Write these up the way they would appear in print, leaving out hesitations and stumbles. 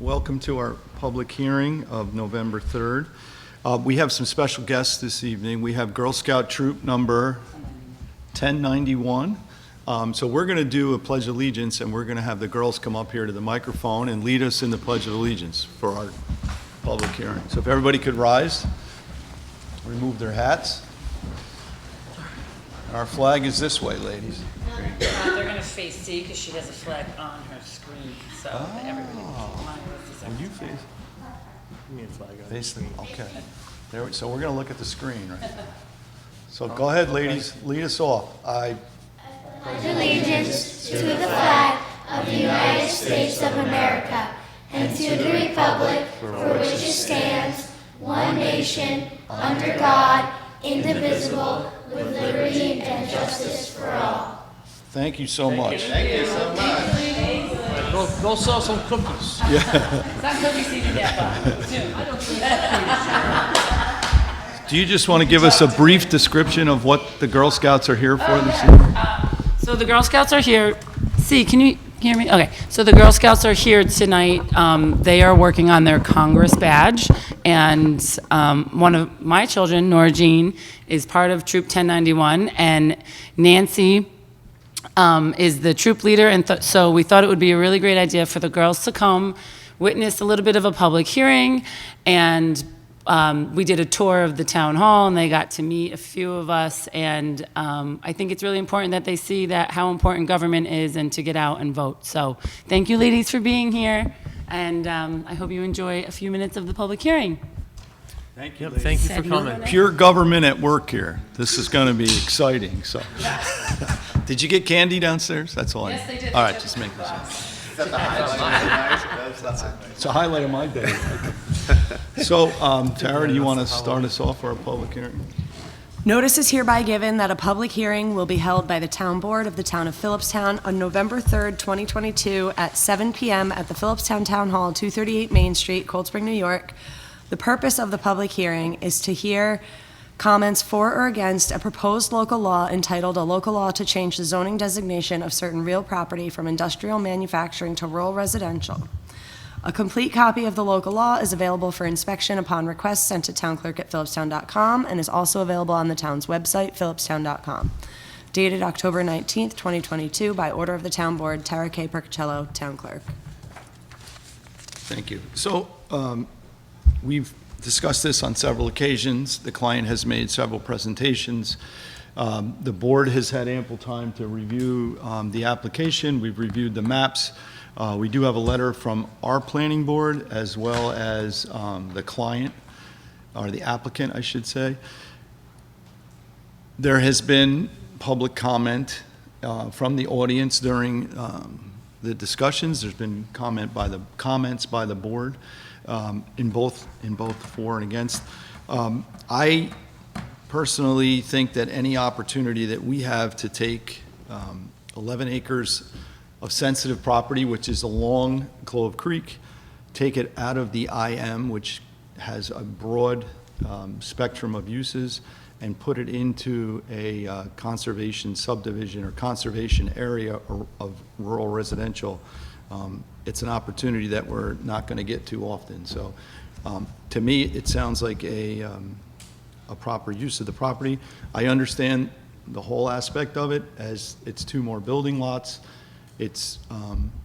Welcome to our public hearing of November 3rd. We have some special guests this evening. We have Girl Scout Troop number 1091. So we're going to do a Pledge of Allegiance, and we're going to have the girls come up here to the microphone and lead us in the Pledge of Allegiance for our public hearing. So if everybody could rise, remove their hats. Our flag is this way, ladies. They're going to face C because she has a flag on her screen. So everybody Would you face? Give me a flag on Face them. Okay. So we're going to look at the screen right now. So go ahead, ladies. Lead us off. I pledge allegiance to the flag of the United States of America and to the republic for which it stands, one nation, under God, indivisible, with liberty and justice for all. Thank you so much. Thank you so much. Go sell some cookies. It's not cookie season yet, but soon. Do you just want to give us a brief description of what the Girl Scouts are here for this evening? So the Girl Scouts are here. See, can you hear me? Okay. So the Girl Scouts are here tonight. They are working on their Congress badge, and one of my children, Nora Jean, is part of Troop 1091, and Nancy is the troop leader, and so we thought it would be a really great idea for the girls to come, witness a little bit of a public hearing, and we did a tour of the town hall, and they got to meet a few of us, and I think it's really important that they see that how important government is and to get out and vote. So thank you, ladies, for being here, and I hope you enjoy a few minutes of the public hearing. Thank you. Yep, thank you for coming. Pure government at work here. This is going to be exciting. So, did you get candy downstairs? That's all. Yes, they did. All right, just making sure. It's a highlight of my day. So, Tara, do you want to start us off for our public hearing? Notice is hereby given that a public hearing will be held by the Town Board of the Town of Philipstown on November 3rd, 2022 at 7 p.m. at the Philipstown Town Hall, 238 Main Street, Cold Spring, New York. The purpose of the public hearing is to hear comments for or against a proposed local law entitled "A Local Law to Change the Zoning Designation of Certain Real Property from Industrial Manufacturing to Rural Residential." A complete copy of the local law is available for inspection upon request sent to townclerk@philipstown.com and is also available on the town's website, philipstown.com. Dated October 19th, 2022, by order of the Town Board, Tara K. Percocello, Town Clerk. Thank you. So, we've discussed this on several occasions. The client has made several presentations. The board has had ample time to review the application. We've reviewed the maps. We do have a letter from our planning board as well as the client, or the applicant, I should say. There has been public comment from the audience during the discussions. There's been comments by the board. In both for and against. I personally think that any opportunity that we have to take 11 acres of sensitive property, which is along Clove Creek, take it out of the IM, which has a broad spectrum of uses, and put it into a conservation subdivision or conservation area of rural residential. It's an opportunity that we're not going to get too often. So to me, it sounds like a proper use of the property. I understand the whole aspect of it as it's two more building lots. It's,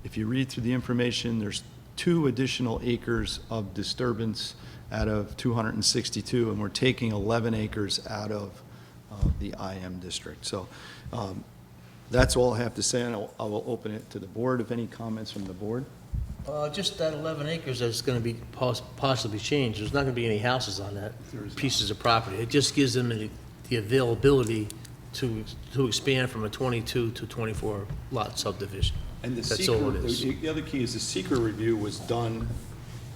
if you read through the information, there's 2 additional acres of disturbance out of 262, and we're taking 11 acres out of the IM district. So that's all I have to say, and I will open it to the board. If any comments from the board? Just that 11 acres that's going to be possibly changed. There's not going to be any houses on that pieces of property. It just gives them the availability to expand from a 22 to 24 lot subdivision. And That's all it is. The other key is the seeker review was done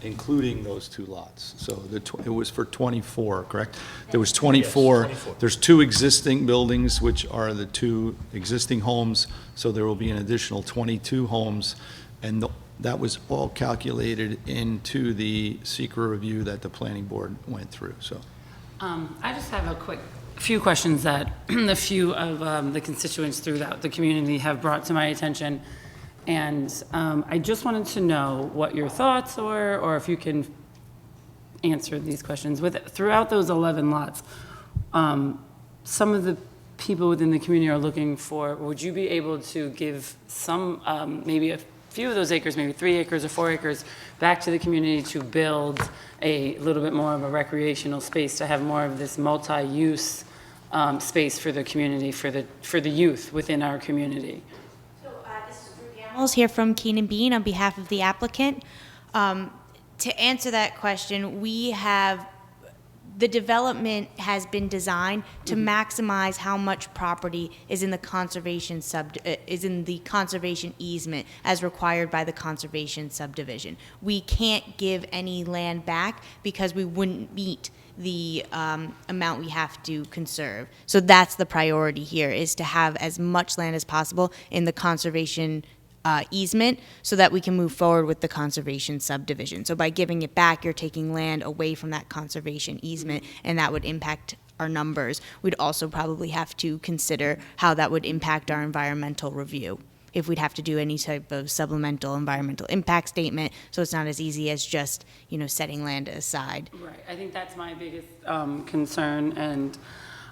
including those 2 lots. So it was for 24, correct? There was 24. Yes, 24. There's 2 existing buildings, which are the 2 existing homes. So there will be an additional 22 homes. And that was all calculated into the seeker review that the planning board went through. So I just have a few questions that a few of the constituents throughout the community have brought to my attention. And I just wanted to know what your thoughts were, or if you can answer these questions. Throughout those 11 lots, some of the people within the community are looking for, would you be able to give some, maybe a few of those acres, maybe 3 acres or 4 acres, back to the community to build a little bit more of a recreational space, to have more of this multi-use space for the community, for the youth within our community? Mills here from Keenan Bean on behalf of the applicant. To answer that question, the development has been designed to maximize how much property is in the conservation easement as required by the conservation subdivision. We can't give any land back because we wouldn't meet the amount we have to conserve. So that's the priority here, is to have as much land as possible in the conservation easement so that we can move forward with the conservation subdivision. So by giving it back, you're taking land away from that conservation easement, and that would impact our numbers. We'd also probably have to consider how that would impact our environmental review, if we'd have to do any type of supplemental environmental impact statement, so it's not as easy as just, setting land aside. Right, I think that's my biggest concern, and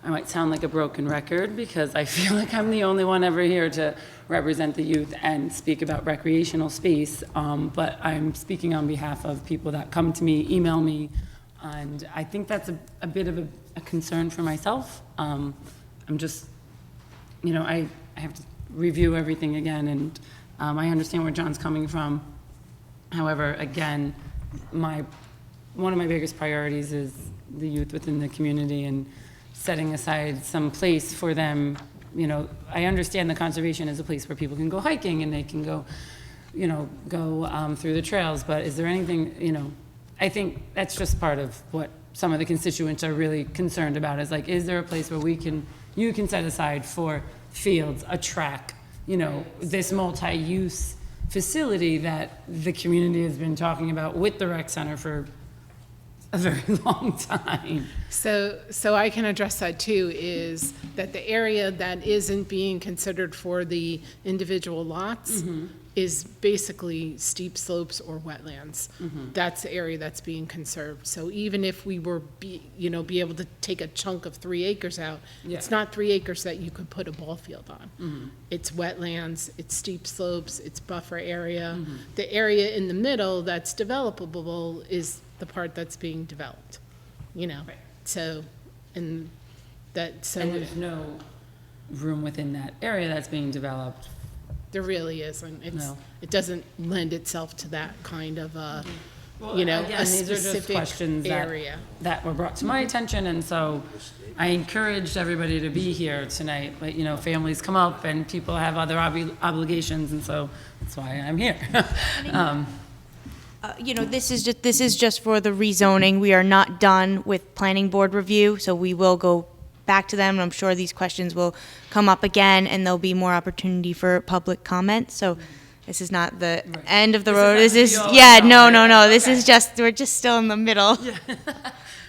I might sound like a broken record because I feel like I'm the only one ever here to represent the youth and speak about recreational space, but I'm speaking on behalf of people that come to me, email me, and I think that's a bit of a concern for myself. I'm just, I have to review everything again, and I understand where John's coming from. However, again, one of my biggest priorities is the youth within the community, and setting aside some place for them. I understand the conservation is a place where people can go hiking and they can go, through the trails, but is there anything, I think that's just part of what some of the constituents are really concerned about, is like, is there a place where you can set aside for fields, a track, this multi-use facility that the community has been talking about with the rec center for a very long time. So I can address that too, is that the area that isn't being considered for the individual lots is basically steep slopes or wetlands. That's the area that's being conserved. So even if we were be able to take a chunk of 3 acres out, it's not 3 acres that you could put a ball field on. It's wetlands, it's steep slopes, it's buffer area. The area in the middle that's developable is the part that's being developed, Right. So, and there's no room within that area that's being developed. there really isn't. It doesn't lend itself to that kind of a, Again, a these are just specific questions area. that were brought to my attention, and so I encouraged everybody to be here tonight. But families come up and people have other obligations, and so that's why I'm here. This is just for the rezoning. We are not done with planning board review, so we will go back to them, and I'm sure these questions will come up again, and there'll be more opportunity for public comment. So this is not the end of the road. This is, no. This is just, we're just still in the middle.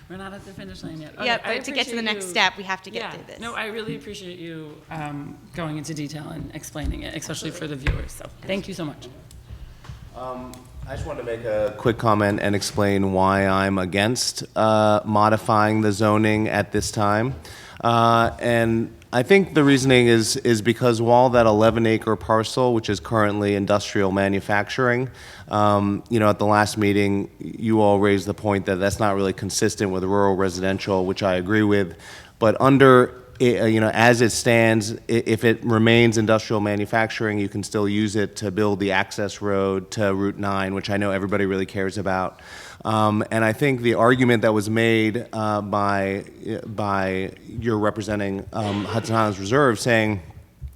We're not at the finish line yet. Yeah, Okay, but to get to the next step, we have to get through this. No, I really appreciate you going into detail and explaining it, especially for the viewers. So thank you so much. I just wanted to make a quick comment and explain why I'm against modifying the zoning at this time. And I think the reasoning is because while that 11-acre parcel, which is currently industrial manufacturing, at the last meeting, you all raised the point that that's not really consistent with rural residential, which I agree with. But as it stands, if it remains industrial manufacturing, you can still use it to build the access road to Route 9, which I know everybody really cares about. And I think the argument that was made by your representing Hudson Highlands Reserve, saying,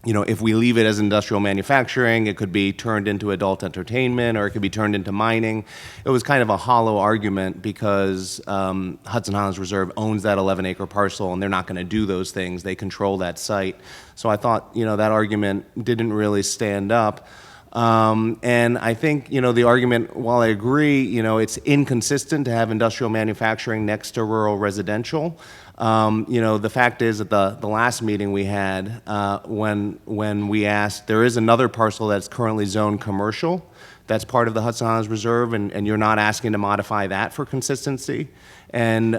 if we leave it as industrial manufacturing, it could be turned into adult entertainment, or it could be turned into mining. It was kind of a hollow argument because Hudson Highlands Reserve owns that 11-acre parcel, and they're not going to do those things. They control that site. So I thought, that argument didn't really stand up. And I think, the argument, while I agree, it's inconsistent to have industrial manufacturing next to rural residential. The fact is that the last meeting we had, when we asked, there is another parcel that's currently zoned commercial, that's part of the Hudson Islands Reserve, and you're not asking to modify that for consistency. And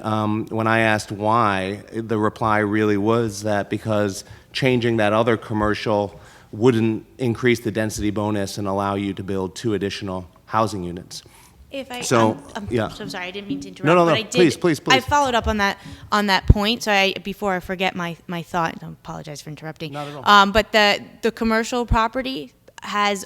when I asked why, the reply really was that because changing that other commercial wouldn't increase the density bonus and allow you to build 2 additional housing units. If I, So, I'm yeah. so sorry, I didn't mean to interrupt. No, but I did, please. I followed up on that point. So before I forget my thought, I apologize for interrupting. Not at all. But the commercial property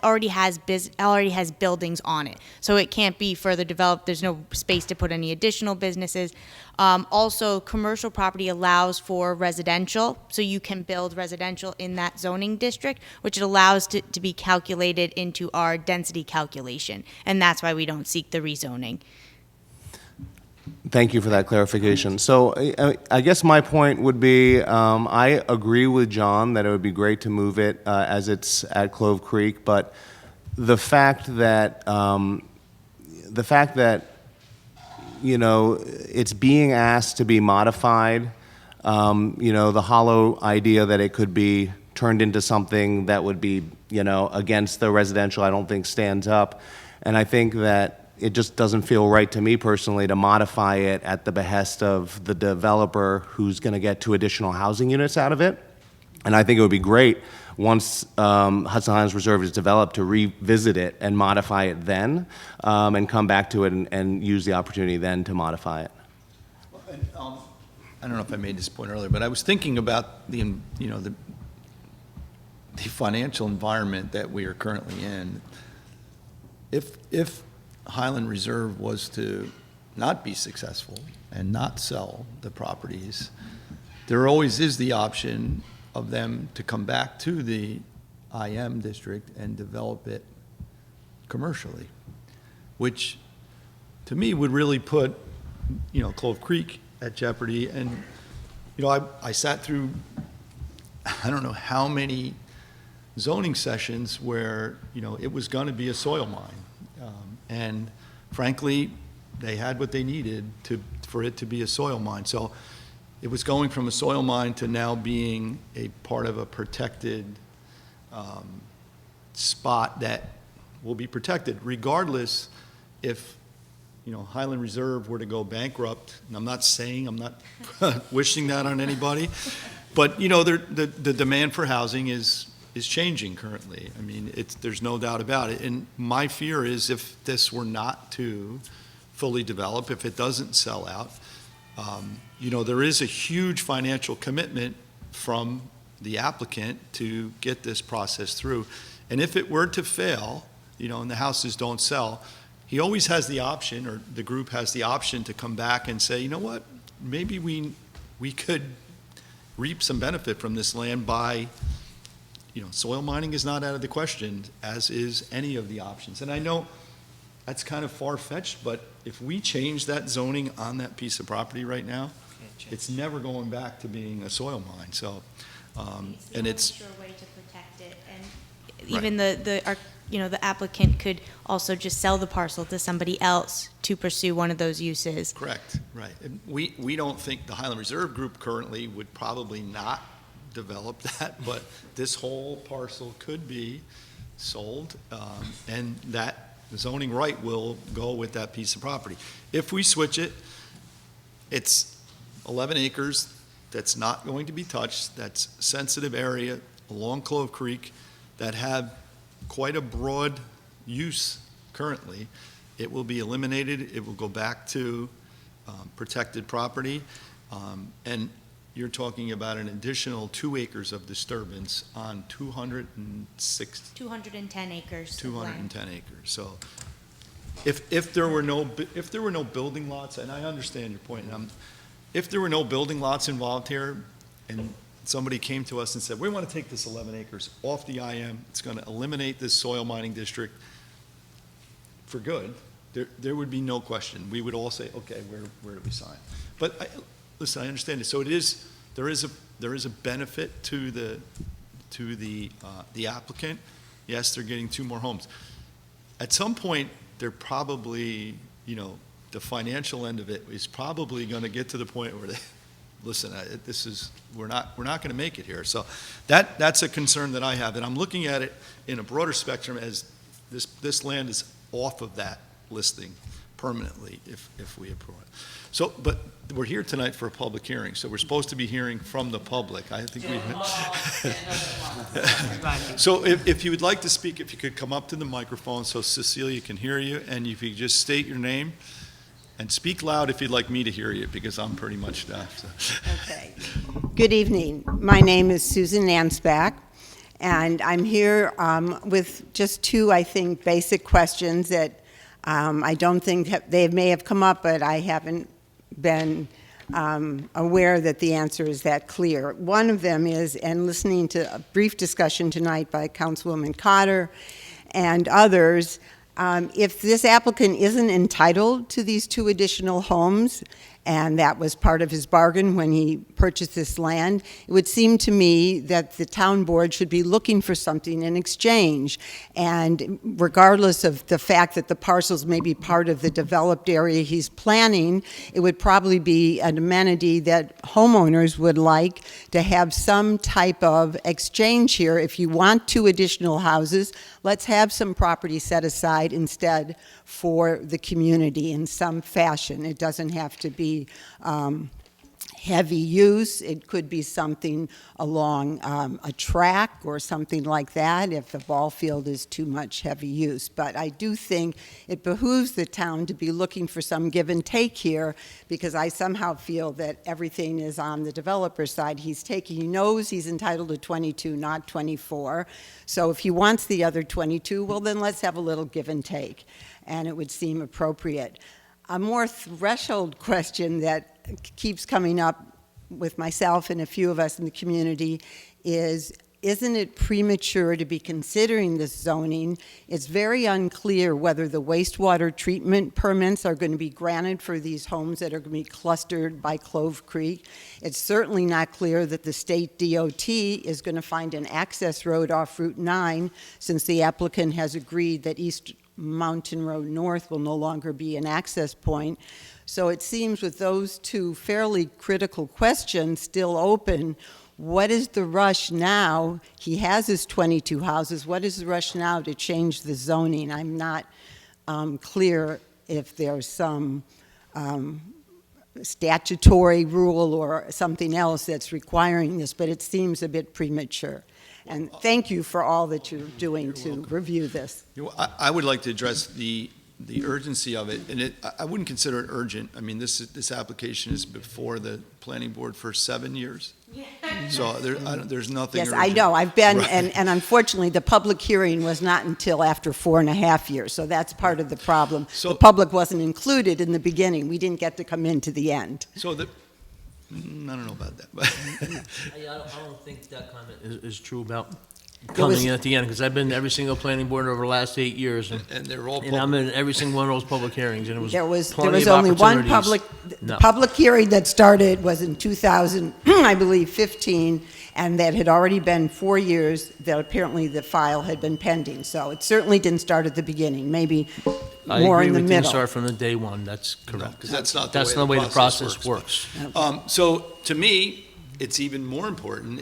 already has buildings on it, so it can't be further developed. There's no space to put any additional businesses. Also, commercial property allows for residential, so you can build residential in that zoning district, which it allows to be calculated into our density calculation, and that's why we don't seek the rezoning. Thank you for that clarification. So I guess my point would be, I agree with John that it would be great to move it as it's at Clove Creek, but the fact that it's being asked to be modified, the hollow idea that it could be turned into something that would be, against the residential, I don't think stands up. And I think that it just doesn't feel right to me personally to modify it at the behest of the developer who's going to get 2 additional housing units out of it. And I think it would be great once Hudson Islands Reserve is developed to revisit it and modify it then, and come back to it and use the opportunity then to modify it. And, I don't know if I made this point earlier, but I was thinking about the financial environment that we are currently in. If Highland Reserve was to not be successful and not sell the properties, there always is the option of them to come back to the IM district and develop it commercially, which to me would really put, Clove Creek at jeopardy. And, I sat through, I don't know how many zoning sessions where, it was going to be a soil mine. And frankly, they had what they needed for it to be a soil mine. So it was going from a soil mine to now being a part of a protected spot that will be protected, regardless if, Highland Reserve were to go bankrupt. And I'm not wishing that on anybody, but, the demand for housing is changing currently. I mean, there's no doubt about it. And my fear is if this were not to fully develop, if it doesn't sell out, there is a huge financial commitment from the applicant to get this process through. And if it were to fail, and the houses don't sell, he always has the option, or the group has the option, to come back and say, you know what, maybe we could reap some benefit from this land by, soil mining is not out of the question, as is any of the options. And I know that's kind of far-fetched, but if we change that zoning on that piece of property right now, it's never going back to being a soil mine. So, and it's the only sure way to protect it, and even the applicant could also just sell the parcel to somebody else to pursue one of those uses. correct, right. And we don't think the Highland Reserve Group currently would probably not develop that, but this whole parcel could be sold, and that zoning right will go with that piece of property. If we switch it, it's 11 acres that's not going to be touched, that's sensitive area along Clove Creek that have quite a broad use currently. It will be eliminated, it will go back to protected property, and you're talking about an additional 2 acres of disturbance on 210 acres. of land. 210 acres. So if there were no building lots, and I understand your point, if there were no building lots involved here, and somebody came to us and said, we want to take this 11 acres off the IM, it's going to eliminate this soil mining district for good, there would be no question. We would all say, okay, where do we sign? But listen, I understand it. So there is a benefit to the applicant. Yes, they're getting 2 more homes. At some point, they're probably, the financial end of it is probably going to get to the point where listen, we're not going to make it here. So that's a concern that I have, and I'm looking at it in a broader spectrum as this land is off of that listing permanently if we approve it. So, but we're here tonight for a public hearing, so we're supposed to be hearing from the public. I think So if you would like to speak, if you could come up to the microphone so Cecilia can hear you, and if you could just state your name and speak loud if you'd like me to hear you, because I'm pretty much deaf. So. Okay. Good evening. My name is Susan Nansback, and I'm here with just two, I think, basic questions that I don't think they may have come up, but I haven't been aware that the answer is that clear. One of them is, and listening to a brief discussion tonight by Councilwoman Cotter and others, if this applicant isn't entitled to these two additional homes, and that was part of his bargain when he purchased this land, it would seem to me that the town board should be looking for something in exchange. And regardless of the fact that the parcels may be part of the developed area he's planning, it would probably be an amenity that homeowners would like to have some type of exchange here. If you want two additional houses, let's have some property set aside instead for the community in some fashion. It doesn't have to be heavy use. It could be something along a track or something like that if the ball field is too much heavy use. But I do think it behooves the town to be looking for some give and take here, because I somehow feel that everything is on the developer side. He knows he's entitled to 22, not 24. So if he wants the other 22, well, then let's have a little give and take. And it would seem appropriate. A more threshold question that keeps coming up with myself and a few of us in the community is, isn't it premature to be considering this zoning? It's very unclear whether the wastewater treatment permits are going to be granted for these homes that are going to be clustered by Clove Creek. It's certainly not clear that the state DOT is going to find an access road off Route 9, since the applicant has agreed that East Mountain Road North will no longer be an access point. So it seems with those two fairly critical questions still open, what is the rush now? He has his 22 houses. What is the rush now to change the zoning? I'm not clear if there's some statutory rule or something else that's requiring this, but it seems a bit premature. And thank you for all that you're doing to review this. I would like to address the urgency of it, and I wouldn't consider it urgent. I mean, this application is before the planning board for 7 years. So there's nothing Yes, urgent. I know. I've been, Right. and unfortunately, the public hearing was not until after 4.5 years, so that's part of the problem. So- The public wasn't included in the beginning. We didn't get to come in to the end. So I don't know about that, but I don't think that comment is true about was- coming in at the end, because I've been to every single planning board over the last 8 years, and they're all and I'm in every single one of those public hearings, and it was There was plenty of only one opportunities. No. public hearing that started was in 2000, I believe, 15, and that had already been 4 years that apparently the file had been pending. So it certainly didn't start at the beginning, maybe I more agree in the with didn't middle. start from the day one, that's correct. because that's not That's the way the process works. So to me, it's even more important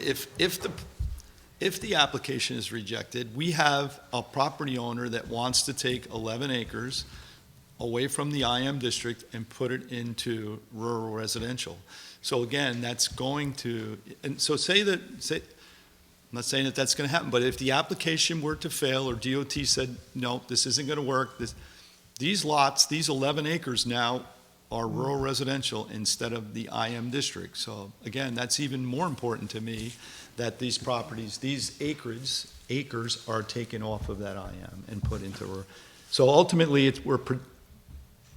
if the application is rejected, we have a property owner that wants to take 11 acres away from the IM district and put it into rural residential. So again, that's going to, and so I'm not saying that that's going to happen, but if the application were to fail or DOT said, no, this isn't going to work, these lots, these 11 acres now are rural residential instead of the IM district. So again, that's even more important to me, that these properties, these acres are taken off of that IM and put into rural. So ultimately,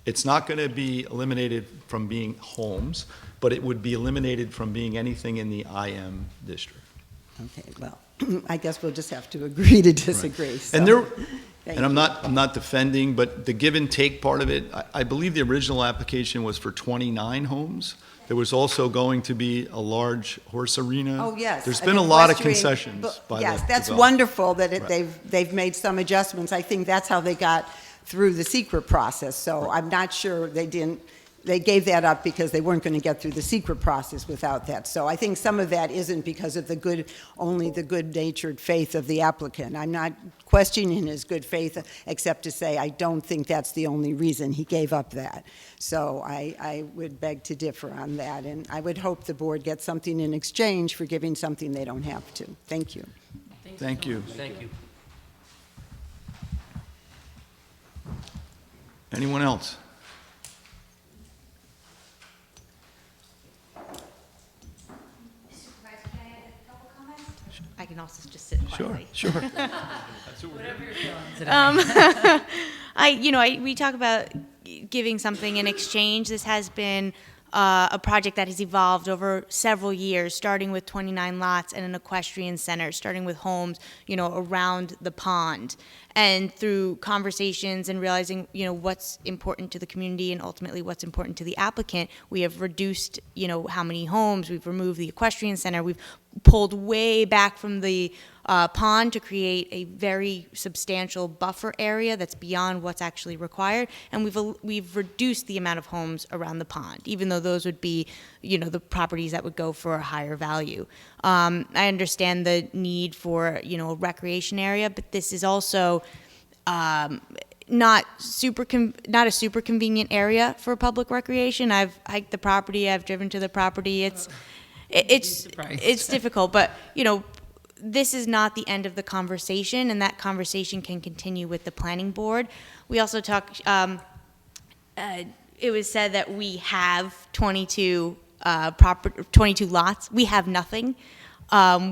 it's not going to be eliminated from being homes, but it would be eliminated from being anything in the IM district. Okay, well, I guess we'll just have to agree to disagree. So. And I'm not defending, but the give and take part of it, I believe the original application was for 29 homes. There was also going to be a large horse arena. Oh, yes. There's I been a mean, lot of equestrian- concessions by the Yes, that's developer. wonderful that Right. they've made some adjustments. I think that's how they got through the secret process. So I'm not sure they didn't they gave that up because they weren't going to get through the secret process without that. So I think some of that isn't because of only the good-natured faith of the applicant. I'm not questioning his good faith, except to say I don't think that's the only reason he gave up that. So I would beg to differ on that, and I would hope the board gets something in exchange for giving something they don't have to. Thank you. Thank you. Thank you. Anyone else? I can also just sit quietly. Sure. We talk about giving something in exchange. This has been a project that has evolved over several years, starting with 29 lots and an equestrian center, starting with homes, around the pond. And through conversations and realizing, what's important to the community and ultimately what's important to the applicant, we have reduced, how many homes, we've removed the equestrian center, we've pulled way back from the pond to create a very substantial buffer area that's beyond what's actually required, and we've reduced the amount of homes around the pond, even though those would be, the properties that would go for a higher value. I understand the need for, a recreation area, but this is also not a super convenient area for public recreation. I've hiked the property, I've driven to the property. It's difficult, but this is not the end of the conversation, and that conversation can continue with the planning board. We also talked. It was said that we have 22 lots. We have nothing.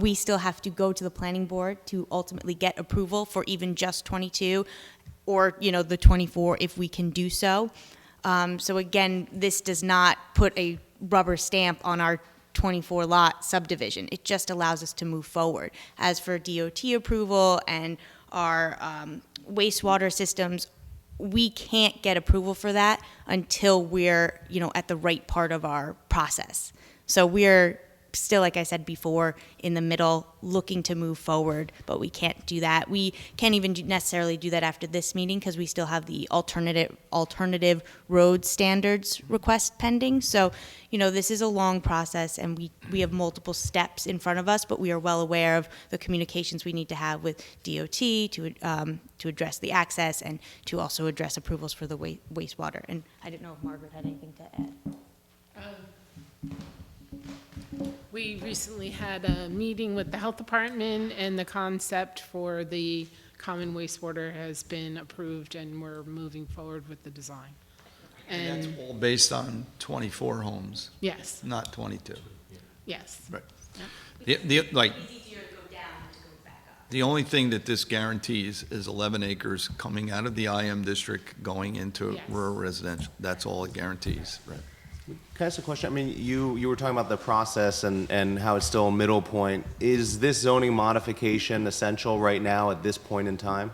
We still have to go to the planning board to ultimately get approval for even just 22, or the 24 if we can do so. So again, this does not put a rubber stamp on our 24 lot subdivision. It just allows us to move forward. As for DOT approval and our wastewater systems, we can't get approval for that until we're at the right part of our process. So we're still, like I said before, in the middle, looking to move forward, but we can't do that. We can't even necessarily do that after this meeting because we still have the alternative road standards request pending. So, this is a long process, and we have multiple steps in front of us, but we are well aware of the communications we need to have with DOT to address the access and to also address approvals for the wastewater. And I didn't know if Margaret had anything to add. We recently had a meeting with the health department, and the concept for the common wastewater has been approved, and we're moving forward with the design. And And that's all based on 24 homes, yes, not 22. yes. Right. Yep. The only thing that this guarantees is 11 acres coming out of the IM district going into Yes. rural residential. That's all it guarantees, right? Can I ask a question? I mean, you were talking about the process and how it's still a middle point. Is this zoning modification essential right now at this point in time?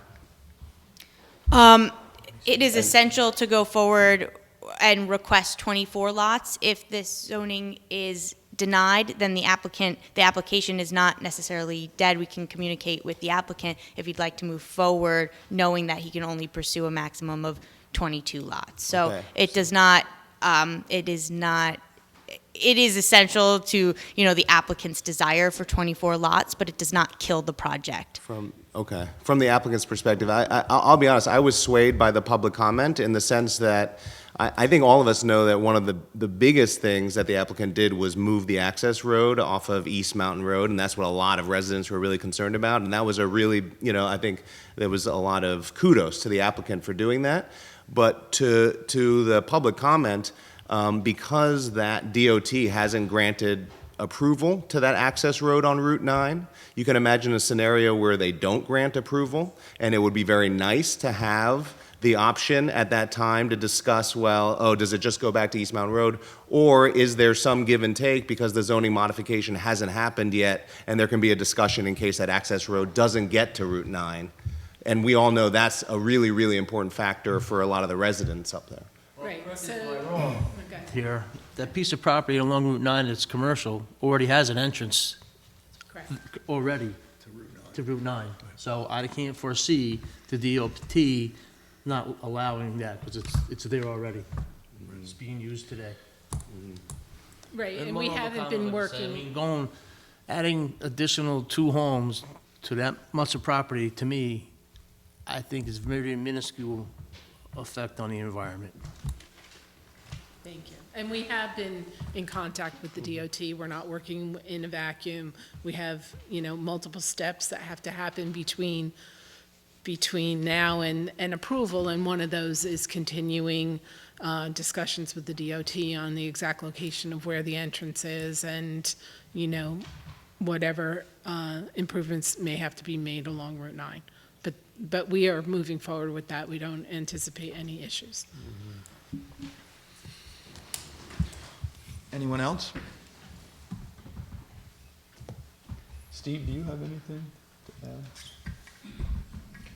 It is essential to go forward and request 24 lots. If this zoning is denied, then the application is not necessarily dead. We can communicate with the applicant if he'd like to move forward, knowing that he can only pursue a maximum of 22 lots. So Okay. it does not, it is essential to, the applicant's desire for 24 lots, but it does not kill the project. From the applicant's perspective, I'll be honest, I was swayed by the public comment in the sense that I think all of us know that one of the biggest things that the applicant did was move the access road off of East Mountain Road, and that's what a lot of residents were really concerned about, and that was a really, I think there was a lot of kudos to the applicant for doing that. But to the public comment, because that DOT hasn't granted approval to that access road on Route 9, you can imagine a scenario where they don't grant approval, and it would be very nice to have the option at that time to discuss, does it just go back to East Mountain Road, or is there some give and take because the zoning modification hasn't happened yet, and there can be a discussion in case that access road doesn't get to Route 9. And we all know that's a really, really important factor for a lot of the residents up there. Right, so, okay. Here, that piece of property along Route 9 that's commercial already has an entrance Correct. already to Route 9. So I can't foresee the DOT not allowing that because it's there already. It's being used today. Right, and one we other haven't comment been I would say, I working, mean, adding additional 2 homes to that much of property, to me, I think is very minuscule effect on the environment. thank you. And we have been in contact with the DOT. We're not working in a vacuum. We have, multiple steps that have to happen between now and approval, and one of those is continuing discussions with the DOT on the exact location of where the entrance is and, whatever improvements may have to be made along Route 9. But we are moving forward with that. We don't anticipate any issues. Anyone else? Steve, do you have anything to add?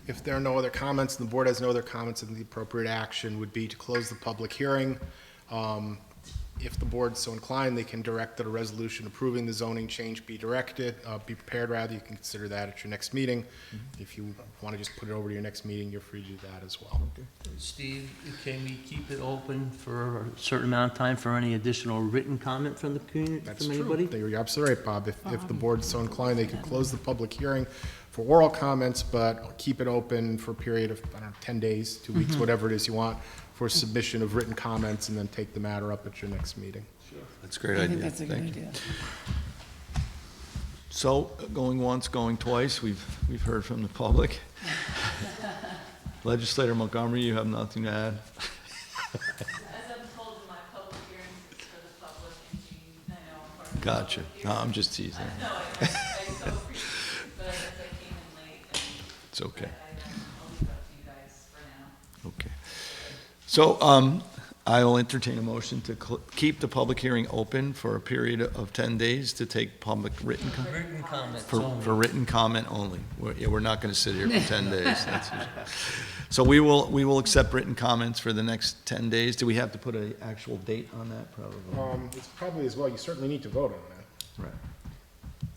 If there are no other comments, and the board has no other comments, then the appropriate action would be to close the public hearing. If the board's so inclined, they can direct that a resolution approving the zoning change be prepared rather. You can consider that at your next meeting. If you want to just put it over to your next meeting, you're free to do that as well. Steve, can we keep it open for a certain amount of time for any additional written comment from the community, That's from true. anybody? You're absolutely right, Bob. If the board's so inclined, they could close the public hearing for oral comments, but keep it open for a period of, 10 days, 2 weeks, whatever it is you want, for submission of written comments, and then take the matter up at your next meeting. That's a great I idea. think that's a good Thank you. idea. So, going once, going twice, we've heard from the public. Legislator Montgomery, you have nothing to add? As I'm told in my public hearings, it's for the public, and I know I'm part of the Gotcha. public No, hearing. I'm just teasing. No, I so appreciate it, but I guess I came in late, and It's okay. I'll leave it up to you guys for now. Okay. So, I will entertain a motion to keep the public hearing open for a period of 10 days to take public written Written comments for written comment only. We're not going to sit here for 10 days. So we will accept written comments for the next 10 days. Do we have to put an actual date on that? Probably. It's probably as well, you certainly need to vote on that. Right.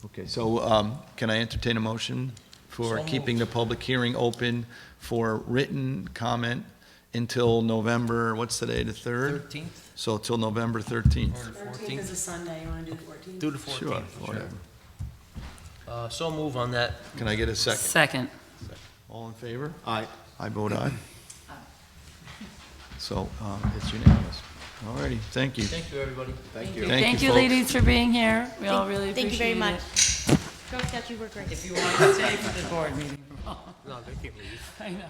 Okay, so can I entertain a motion for So keeping the public hearing open for written comment until November, what's today, the 3rd? 13th So till November 13th. or the 14th is 14th? a Sunday, you want to do the 14th? Do the 14th. Sure, whatever. So move on that. Can I get a second? Second. All in favor? Aye. I vote aye. So it's unanimous. All righty, thank you. Thank you, everybody. Thank you. Thank you, folks. ladies, for being here. We all really Thank you very appreciate much. it. Girl Scouts, you were great. If you want to stay for the board meeting. No, they can't leave. I know.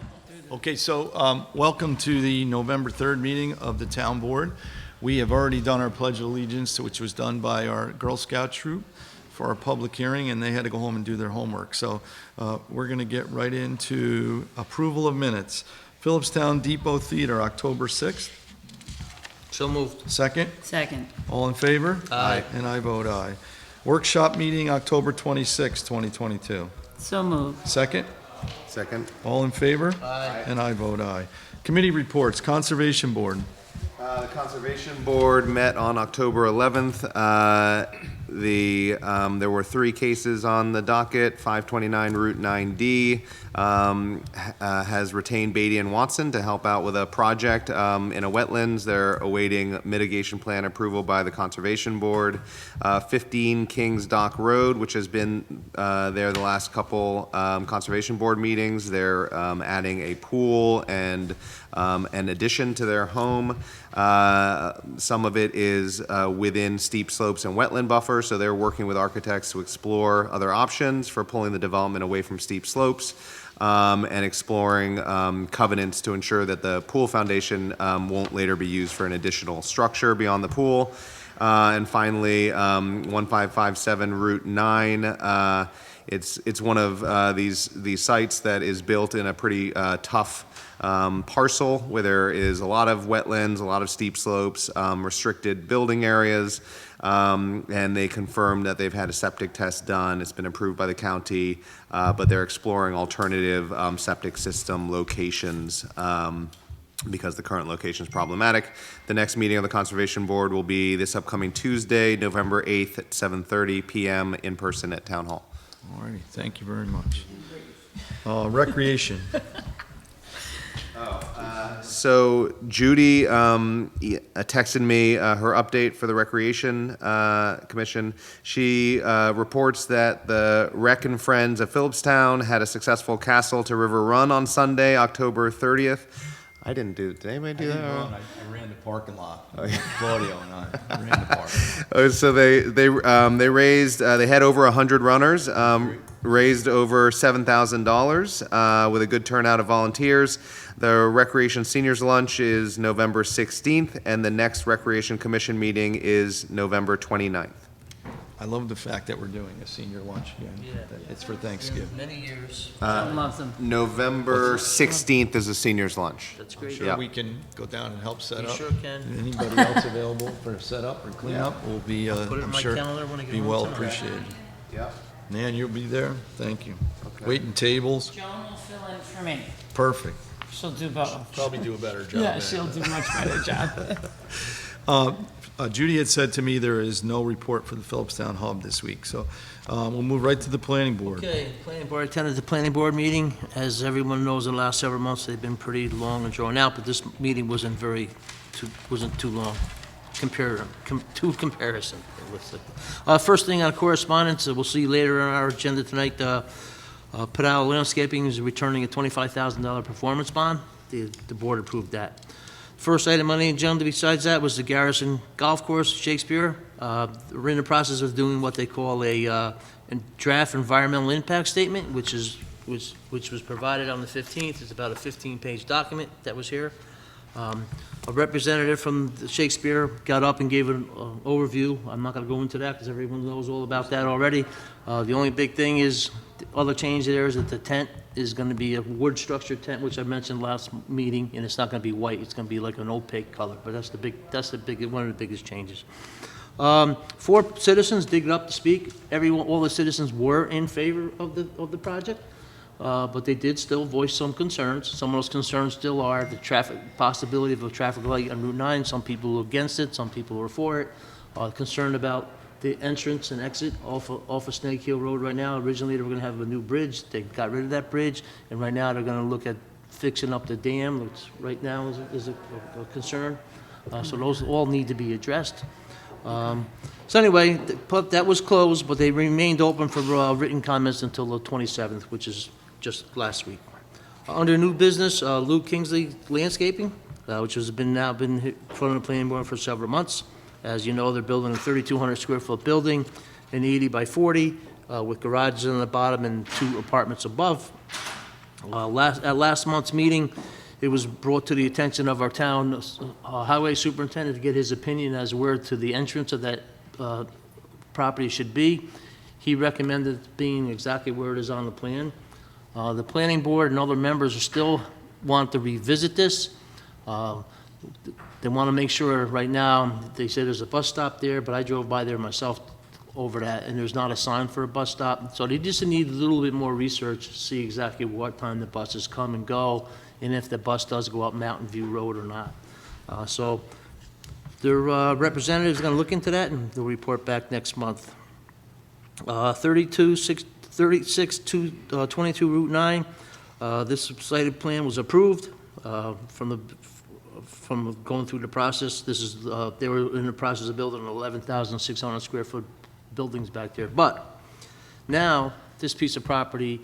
Okay, so welcome to the November 3rd meeting of the Town Board. We have already done our Pledge of Allegiance, which was done by our Girl Scout troop for our public hearing, and they had to go home and do their homework. So we're going to get right into approval of minutes. Philipstown Depot Theater, October 6th. So moved. Second? Second. All in favor? Aye. And I vote aye. Workshop meeting, October 26th, 2022. So moved. Second? Second. All in favor? Aye. And I vote aye. Committee reports, Conservation Board. The Conservation Board met on October 11th. There were 3 cases on the docket. 529 Route 9D has retained Beatty and Watson to help out with a project in a wetlands. They're awaiting mitigation plan approval by the Conservation Board. 15 Kings Dock Road, which has been there the last couple Conservation Board meetings. They're adding a pool and an addition to their home. Some of it is within steep slopes and wetland buffers, so they're working with architects to explore other options for pulling the development away from steep slopes and exploring covenants to ensure that the pool foundation won't later be used for an additional structure beyond the pool. And finally, 1557 Route 9. It's one of these sites that is built in a pretty tough parcel where there is a lot of wetlands, a lot of steep slopes, restricted building areas, and they confirmed that they've had a septic test done. It's been approved by the county, but they're exploring alternative septic system locations because the current location is problematic. The next meeting of the Conservation Board will be this upcoming Tuesday, November 8th at 7:30 p.m. in person at Town Hall. All righty, thank you very much. Recreation. So Judy texted me her update for the Recreation Commission. She reports that the Rec and Friends of Philipstown had a successful Castle to River Run on Sunday, October 30th. I didn't do it. Did anybody do that? I ran the parking lot. Claudio and I ran the parking lot. So they raised they had over 100 runners, raised over $7,000 with a good turnout of volunteers. The Recreation Seniors Lunch is November 16th, and the next Recreation Commission meeting is November 29th. I love the fact that we're doing a senior lunch again. Yeah. It's for Thanksgiving. Many years. John loves them. November 16th is a seniors lunch. That's great. Sure Yeah. we can go down and help set You up. sure can. Anybody else available for setup or cleanup will be, Put it in I'm my sure, calendar when I get be home well tonight. appreciated. Yeah. Nan, you'll be there? Thank you. Waiting tables? Joan will fill in for me. Perfect. She'll do both. Probably do a better job. Yeah, than- she'll do a much better job. Judy had said to me there is no report for the Philipstown Hub this week, so we'll move right to the planning board. Okay, planning board, attended the planning board meeting. As everyone knows, in the last several months, they've been pretty long and drawn out, but this meeting wasn't too long to comparison. First thing on correspondence, we'll see later on our agenda tonight, Padal Landscaping is returning a $25,000 performance bond. The board approved that. First item on the agenda besides that was the Garrison Golf Course, Shakespeare. We're in the process of doing what they call a draft environmental impact statement, which was provided on the 15th. It's about a 15-page document that was here. A representative from the Shakespeare got up and gave an overview. I'm not going to go into that because everyone knows all about that already. The only big thing is, the other change there is that the tent is going to be a wood structured tent, which I mentioned last meeting, and it's not going to be white. It's going to be like an opaque color, but that's one of the biggest changes. 4 citizens did up to speak. All the citizens were in favor of the project. But they did still voice some concerns. Some of those concerns still are the possibility of a traffic light on Route 9. Some people were against it, some people were for it. Concerned about the entrance and exit off of Snake Hill Road right now. Originally, they were gonna have a new bridge. They got rid of that bridge, and right now they're gonna look at fixing up the dam, which right now is a concern. So those all need to be addressed. So anyway, that was closed, but they remained open for written comments until the 27th, which is just last week. Under new business, Lou Kingsley Landscaping, which has been in front of the planning board for several months. As you know, they're building a 3,200 square foot building, an 80 by 40, with garages on the bottom and 2 apartments above. At last month's meeting, it was brought to the attention of our town highway superintendent to get his opinion as where to the entrance of that property should be. He recommended it being exactly where it is on the plan. The planning board and other members still want to revisit this. They want to make sure right now, they say there's a bus stop there, but I drove by there myself over that, and there's not a sign for a bus stop. So they just need a little bit more research to see exactly what time the buses come and go, and if the bus does go up Mountain View Road or not. So their representative is going to look into that, and they'll report back next month. 3622 Route 9, this cited plan was approved from going through the process. This is they were in the process of building 11,600 square foot buildings back there. But now this piece of property,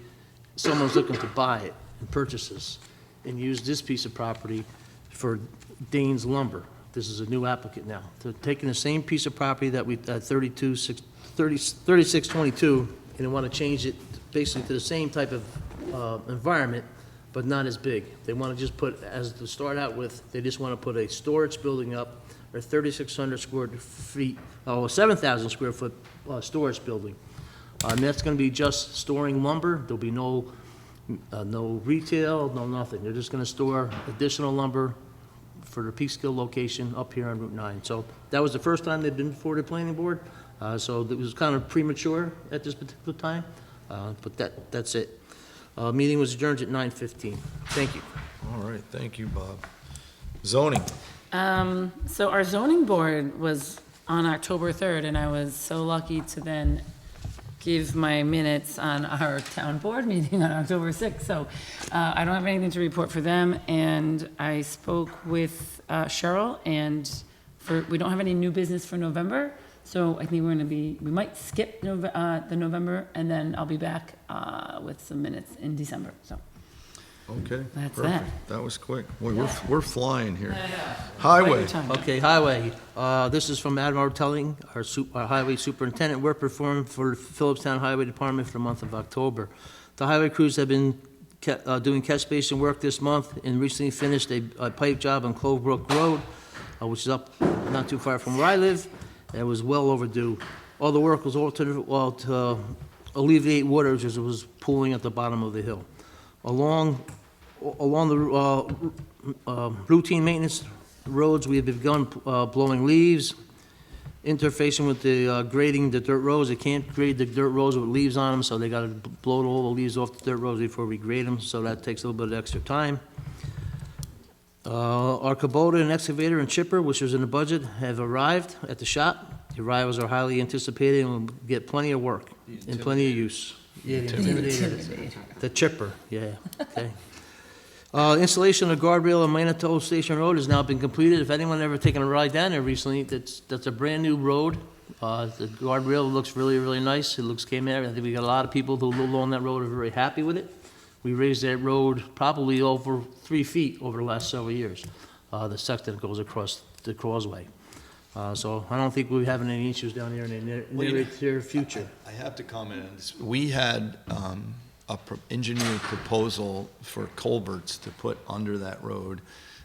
someone's looking to buy it and purchase this and use this piece of property for Dane's Lumber. This is a new applicant now. They're taking the same piece of property that we 3622, and they want to change it basically to the same type of environment, but not as big. They want to just put, as to start out with, they just want to put a storage building up, or 3,600 square feet, 7,000 square foot storage building. And that's going to be just storing lumber. There'll be no retail, no nothing. They're just going to store additional lumber for the Peekskill location up here on Route 9. So that was the first time they've been before the planning board. So it was kind of premature at this particular time, but that's it. Meeting was adjourned at 9:15. Thank you. All right, thank you, Bob. Zoning. So our zoning board was on October 3rd, and I was so lucky to then give my minutes on our town board meeting on October 6th. So I don't have anything to report for them. And I spoke with Cheryl, and we don't have any new business for November. So I think we might skip the November, and then I'll be back with some minutes in December. So Okay. That's perfect. That was quick. Boy, we're flying here. Highway. Okay, highway. This is from Adam Artelling, our highway superintendent. Work performed for Philipstown Highway Department for the month of October. The highway crews have been doing catch basin work this month and recently finished a pipe job on Clove Brook Road, which is up not too far from where I live. It was well overdue. All the work was to alleviate water as it was pooling at the bottom of the hill. Along the routine maintenance roads, we have begun blowing leaves, interfacing with the grading the dirt roads. They can't grade the dirt roads with leaves on them, so they got to blow all the leaves off the dirt roads before we grade them, so that takes a little bit of extra time. Our Kubota and excavator and chipper, which was in the budget, have arrived at the shop. The arrivals are highly anticipated and will get plenty of work and plenty of use. Yeah, the Intimidator. The chipper, yeah, okay. Installation of guardrail on Manitou Station Road has now been completed. If anyone ever taken a ride down there recently, that's a brand-new road. The guardrail looks really, really nice. It came out. I think we got a lot of people who live along that road are very happy with it. We raised that road probably over 3 feet over the last several years, the section that goes across the causeway. So I don't think we're having any issues down there in the near future. I have to comment on this. We had engineered proposal for culverts to put under that road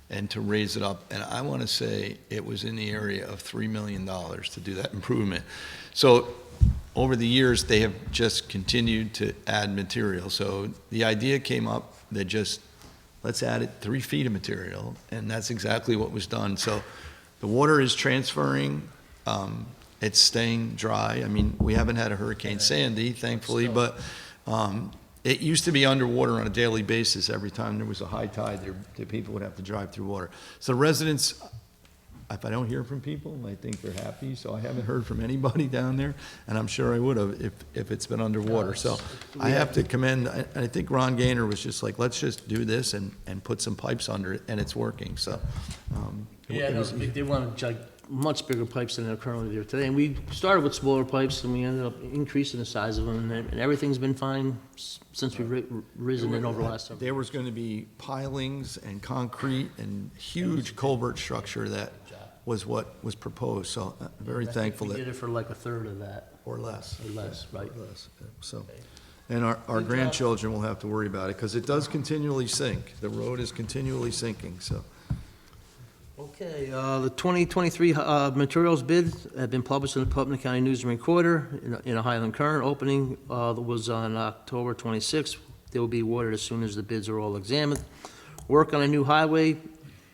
and to raise it up, and I want to say it was in the area of $3 million to do that improvement. So over the years, they have just continued to add material. So the idea came up that let's add it 3 feet of material, and that's exactly what was done. So the water is transferring, it's staying dry. I mean, we haven't had a Hurricane Sandy, thankfully, but it used to be underwater on a daily basis. Every time there was a high tide, the people would have to drive through water. So residents, if I don't hear from people, I think they're happy. So I haven't heard from anybody down there, and I'm sure I would have if it's been underwater. So I have to commend, I think Ron Gaynor was just like, let's just do this and put some pipes under it, and it's working. So They wanted much bigger pipes than are currently there today. And we started with smaller pipes, and we ended up increasing the size of them, and everything's been fine since we've risen it over the last several years. There was going to be pilings and concrete and huge culvert structure that was what was proposed. So very thankful We that, did it for like a third of that, or less. or less, right? Or less, yeah. So, and our grandchildren will have to worry about it because it does continually sink. The road is continually sinking, so. Okay, the 2023 materials bid have been published in the Putnam County News and Recorder in a Highland Current. Opening was on October 26th. They will be awarded as soon as the bids are all examined. Work on a new highway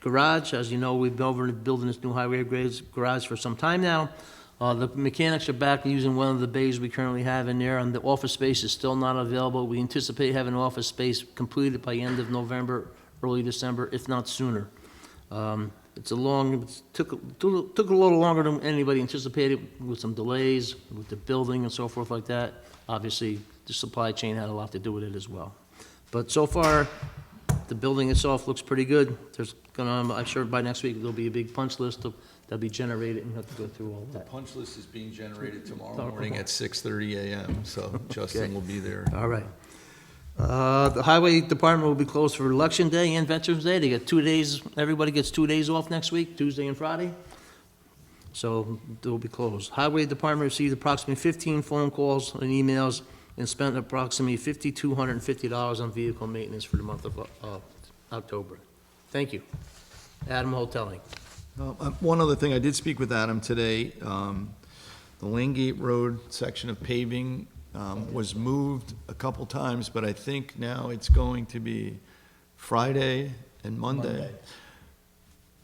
garage. As you know, we've been over building this new highway garage for some time now. The mechanics are back using one of the bays we currently have in there, and the office space is still not available. We anticipate having office space completed by end of November, early December, if not sooner. It took a little longer than anybody anticipated with some delays with the building and so forth like that. Obviously, the supply chain had a lot to do with it as well. But so far, the building itself looks pretty good. I'm sure by next week there'll be a big punch list that'll be generated and have to go through all that. The punch list is being generated tomorrow morning at 6:30 a.m., so Justin will be there. All right. The highway department will be closed for Election Day and Veterans Day. They get 2 days, everybody gets 2 days off next week, Tuesday and Friday. So they'll be closed. Highway department received approximately 15 phone calls and emails and spent approximately $5,250 on vehicle maintenance for the month of October. Thank you. Adam Hoteling. One other thing, I did speak with Adam today. The Lane Gate Road section of paving was moved a couple times, but I think now it's going to be Friday and Monday.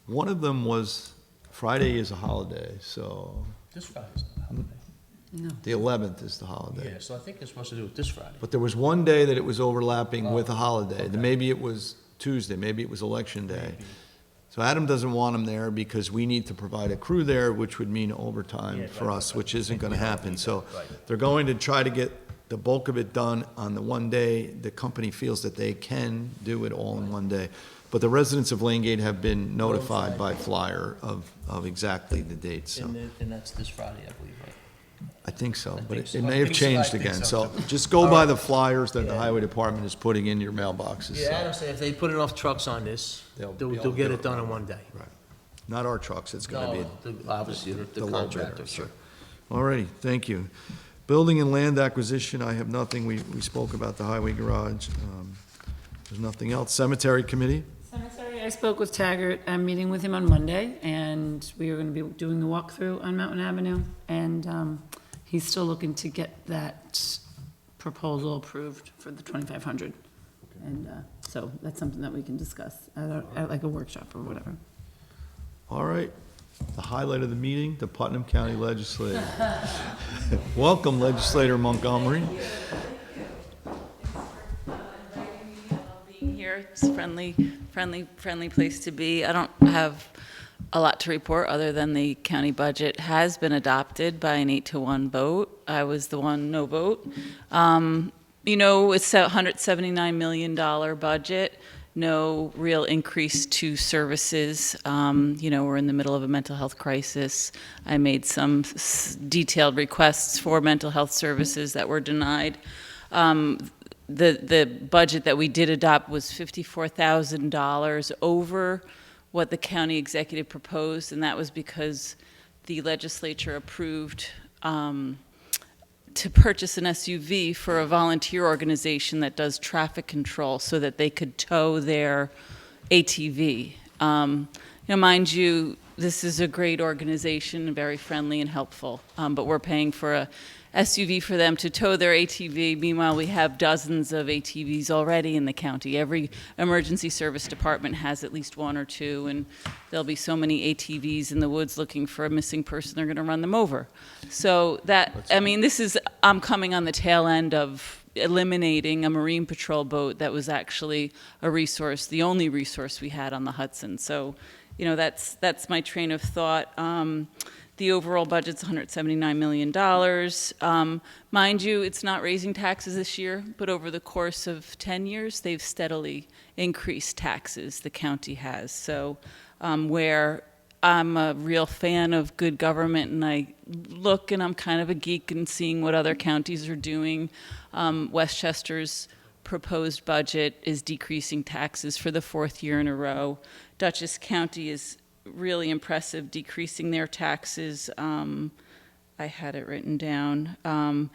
One of them was, Friday is a holiday, so This Friday's not a holiday. the 11th is the holiday. Yeah, so I think they're supposed to do it this Friday. But there was one day that it was overlapping with a holiday. Maybe it was Tuesday, maybe it was Election Day. So Adam doesn't want them there because we need to provide a crew there, which would mean overtime for us, which isn't going to happen. So they're going to try to get the bulk of it done on the one day. The company feels that they can do it all in one day. But the residents of Langate have been notified by flyer of exactly the dates, so. And that's this Friday, I believe, right? I think so, but think it so. may I have think so. changed I think again. so. So just go by Alright. the flyers that the Yeah. highway department is putting in your mailboxes. Yeah, so. Adam said if they put enough trucks on this, They'll they'll be able to get do it it done right. in one day. Right. Not our trucks, it's gonna be. Obviously, the low contractor, bidder, sure. All righty, thank you. Building and land acquisition, I have nothing. We spoke about the highway garage. There's nothing else. Cemetery committee? Cemetery, I spoke with Taggart. I'm meeting with him on Monday, and we are going to be doing the walkthrough on Mountain Avenue. And he's still looking to get that proposal approved for the 2,500. And so that's something that we can discuss at like a workshop or whatever. All right. The highlight of the meeting, the Putnam County Legislature. Welcome, Legislator Montgomery. Being here, it's a friendly place to be. I don't have a lot to report other than the county budget has been adopted by an 8-1 vote. I was the one no vote. It's a $179 million budget. No real increase to services. We're in the middle of a mental health crisis. I made some detailed requests for mental health services that were denied. The budget that we did adopt was $54,000 over what the county executive proposed, and that was because the legislature approved to purchase an SUV for a volunteer organization that does traffic control so that they could tow their ATV. Mind you, this is a great organization, very friendly and helpful, but we're paying for a SUV for them to tow their ATV. Meanwhile, we have dozens of ATVs already in the county. Every emergency service department has at least one or two, and there'll be so many ATVs in the woods looking for a missing person, they're going to run them over. So I'm coming on the tail end of eliminating a Marine Patrol boat that was actually a resource, the only resource we had on the Hudson. So, that's my train of thought. The overall budget's $179 million. Mind you, it's not raising taxes this year, but over the course of 10 years, they've steadily increased taxes, the county has. So where I'm a real fan of good government, and I look and I'm kind of a geek in seeing what other counties are doing, Westchester's proposed budget is decreasing taxes for the fourth year in a row. Dutchess County is really impressive, decreasing their taxes. I had it written down. And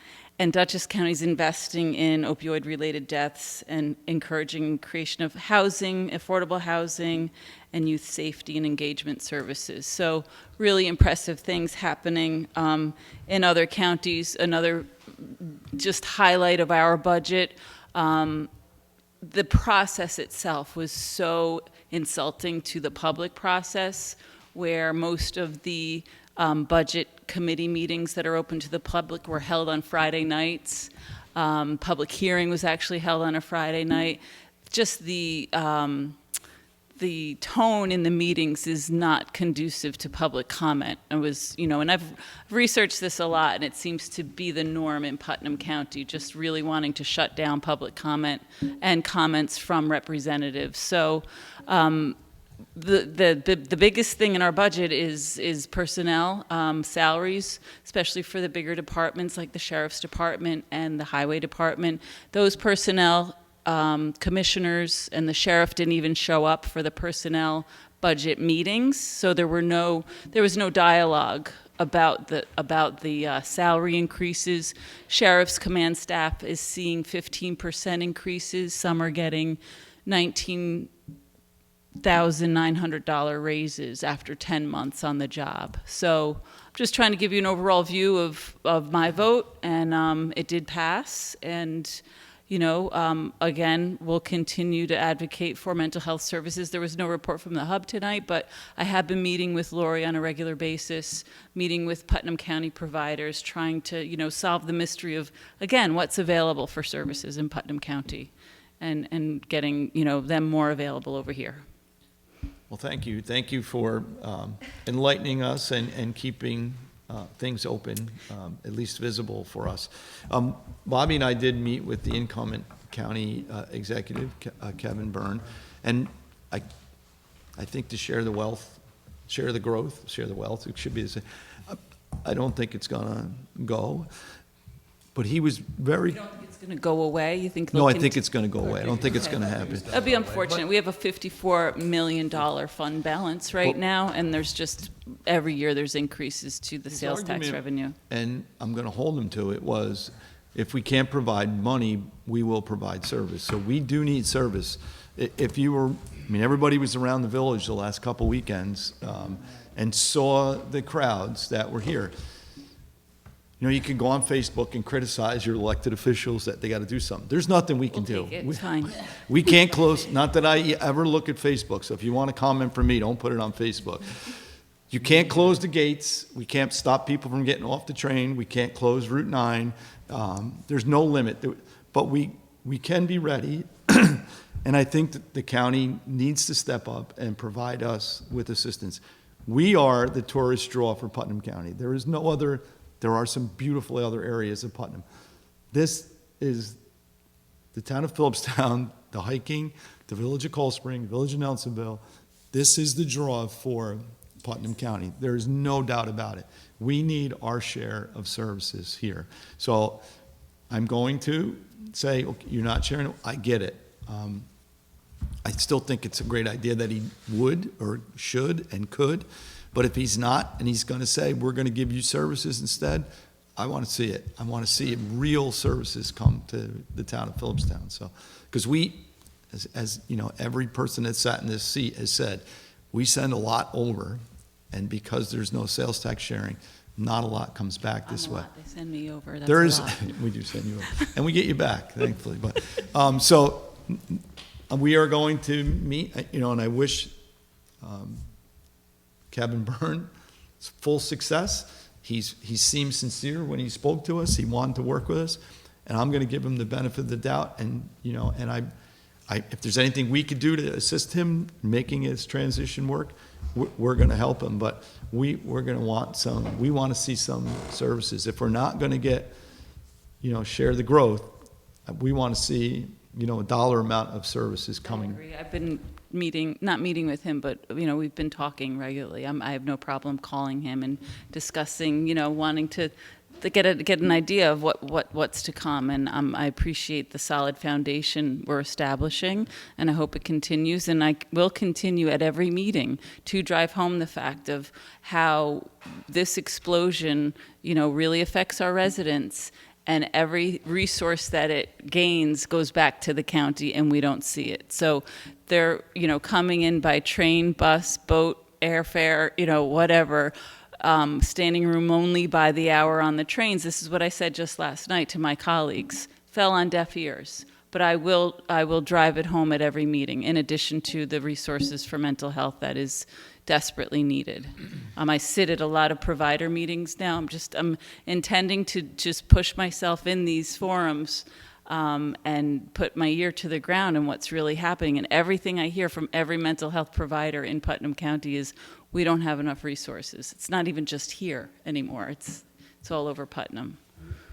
Dutchess County is investing in opioid-related deaths and encouraging creation of housing, affordable housing, and youth safety and engagement services. So really impressive things happening in other counties. Another just highlight of our budget, the process itself was so insulting to the public process, where most of the budget committee meetings that are open to the public were held on Friday nights. Public hearing was actually held on a Friday night. Just the tone in the meetings is not conducive to public comment. And I've researched this a lot, and it seems to be the norm in Putnam County, just really wanting to shut down public comment and comments from representatives. So the biggest thing in our budget is personnel, salaries, especially for the bigger departments like the sheriff's department and the highway department. Those personnel commissioners and the sheriff didn't even show up for the personnel budget meetings, so there was no dialogue about the salary increases. Sheriff's command staff is seeing 15% increases. Some are getting $19,900 raises after 10 months on the job. So I'm just trying to give you an overall view of my vote, and it did pass. And again, we'll continue to advocate for mental health services. There was no report from the hub tonight, but I have been meeting with Lori on a regular basis, meeting with Putnam County providers, trying to, solve the mystery of, again, what's available for services in Putnam County and getting, them more available over here. Well, thank you. Thank you for enlightening us and keeping things open, at least visible for us. Bobby and I did meet with the incumbent county executive, Kevin Byrne, and I think to share the wealth, share the growth, share the wealth, it should be the same. I don't think it's gonna go, but he was very. You don't think it's going to go away? You think? No, I think it's gonna go away. I don't think it's gonna happen. That'd be unfortunate. We have a $54 million fund balance right now, and there's just, every year there's increases to the His sales tax argument, revenue. and I'm gonna hold him to it, was if we can't provide money, we will provide service. So we do need service. If you were, I mean, everybody was around the village the last couple weekends and saw the crowds that were here. You know, you can go on Facebook and criticize your elected officials that they got to do something. There's nothing we can do. Take it. It's fine. We can't close, not that I ever look at Facebook, so if you want to comment from me, don't put it on Facebook. You can't close the gates. We can't stop people from getting off the train. We can't close Route 9. There's no limit. But we can be ready. And I think that the county needs to step up and provide us with assistance. We are the tourist draw for Putnam County. There is no other, there are some beautiful other areas of Putnam. This is the town of Philipstown, the hiking, the village of Cold Spring, the village of Nelsonville. This is the draw for Putnam County. There is no doubt about it. We need our share of services here. So I'm going to say, okay, you're not sharing it. I get it. I still think it's a great idea that he would or should and could, but if he's not and he's going to say, we're going to give you services instead, I want to see it. I want to see real services come to the town of Philipstown. So, because we, as you know, every person that sat in this seat has said, we send a lot over, and because there's no sales tax sharing, not a lot comes back this way. They send me over. That's There a is, lot. we do send you over, and we get you back, thankfully. But so we are going to meet, you know, and I wish Kevin Byrne full success. He seemed sincere when he spoke to us. He wanted to work with us, and I'm going to give him the benefit of the doubt. And you know, and I if there's anything we could do to assist him making his transition work, we're going to help him. But we're going to want some. We want to see some services. If we're not going to get, you know, share the growth, we want to see, you know, a dollar amount of services coming. I agree. I've been not meeting with him, but, you know, we've been talking regularly. I have no problem calling him and discussing, you know, wanting to get an idea of what's to come. And I appreciate the solid foundation we're establishing, and I hope it continues. And I will continue at every meeting to drive home the fact of how this explosion, you know, really affects our residents. And every resource that it gains goes back to the county, and we don't see it. So they're, you know, coming in by train, bus, boat, airfare, you know, whatever, standing room only by the hour on the trains. This is what I said just last night to my colleagues. Fell on deaf ears. But I will drive it home at every meeting, in addition to the resources for mental health that is desperately needed. I sit at a lot of provider meetings now. I'm intending to just push myself in these forums and put my ear to the ground in what's really happening. And everything I hear from every mental health provider in Putnam County is, we don't have enough resources. It's not even just here anymore. It's all over Putnam.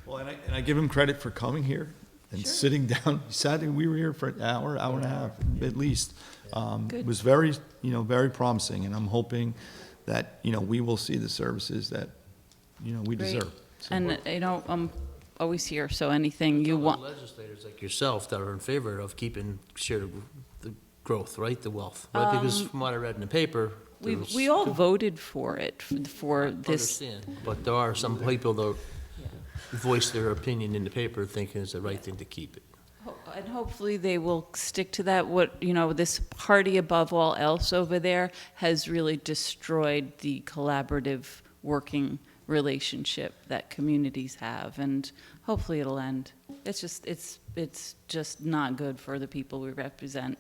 Well, and I give him credit for coming here and sitting down. Saturday, we were here for an hour and a half at least. It was very, you know, very promising, and I'm hoping that, you know, we will see the services that, you know, we Great. deserve. So, And, you know, I'm always here, so anything you want. Legislators like yourself that are in favor of keeping share the growth, right, the wealth, right? Because from what I read in the paper, We all voted for it, for this. understand, but there are some people that voice their opinion in the paper thinking it's the right thing to keep it. And hopefully they will stick to that. What, you know, this party above all else over there has really destroyed the collaborative working relationship that communities have, and hopefully it'll end. It's just not good for the people we represent.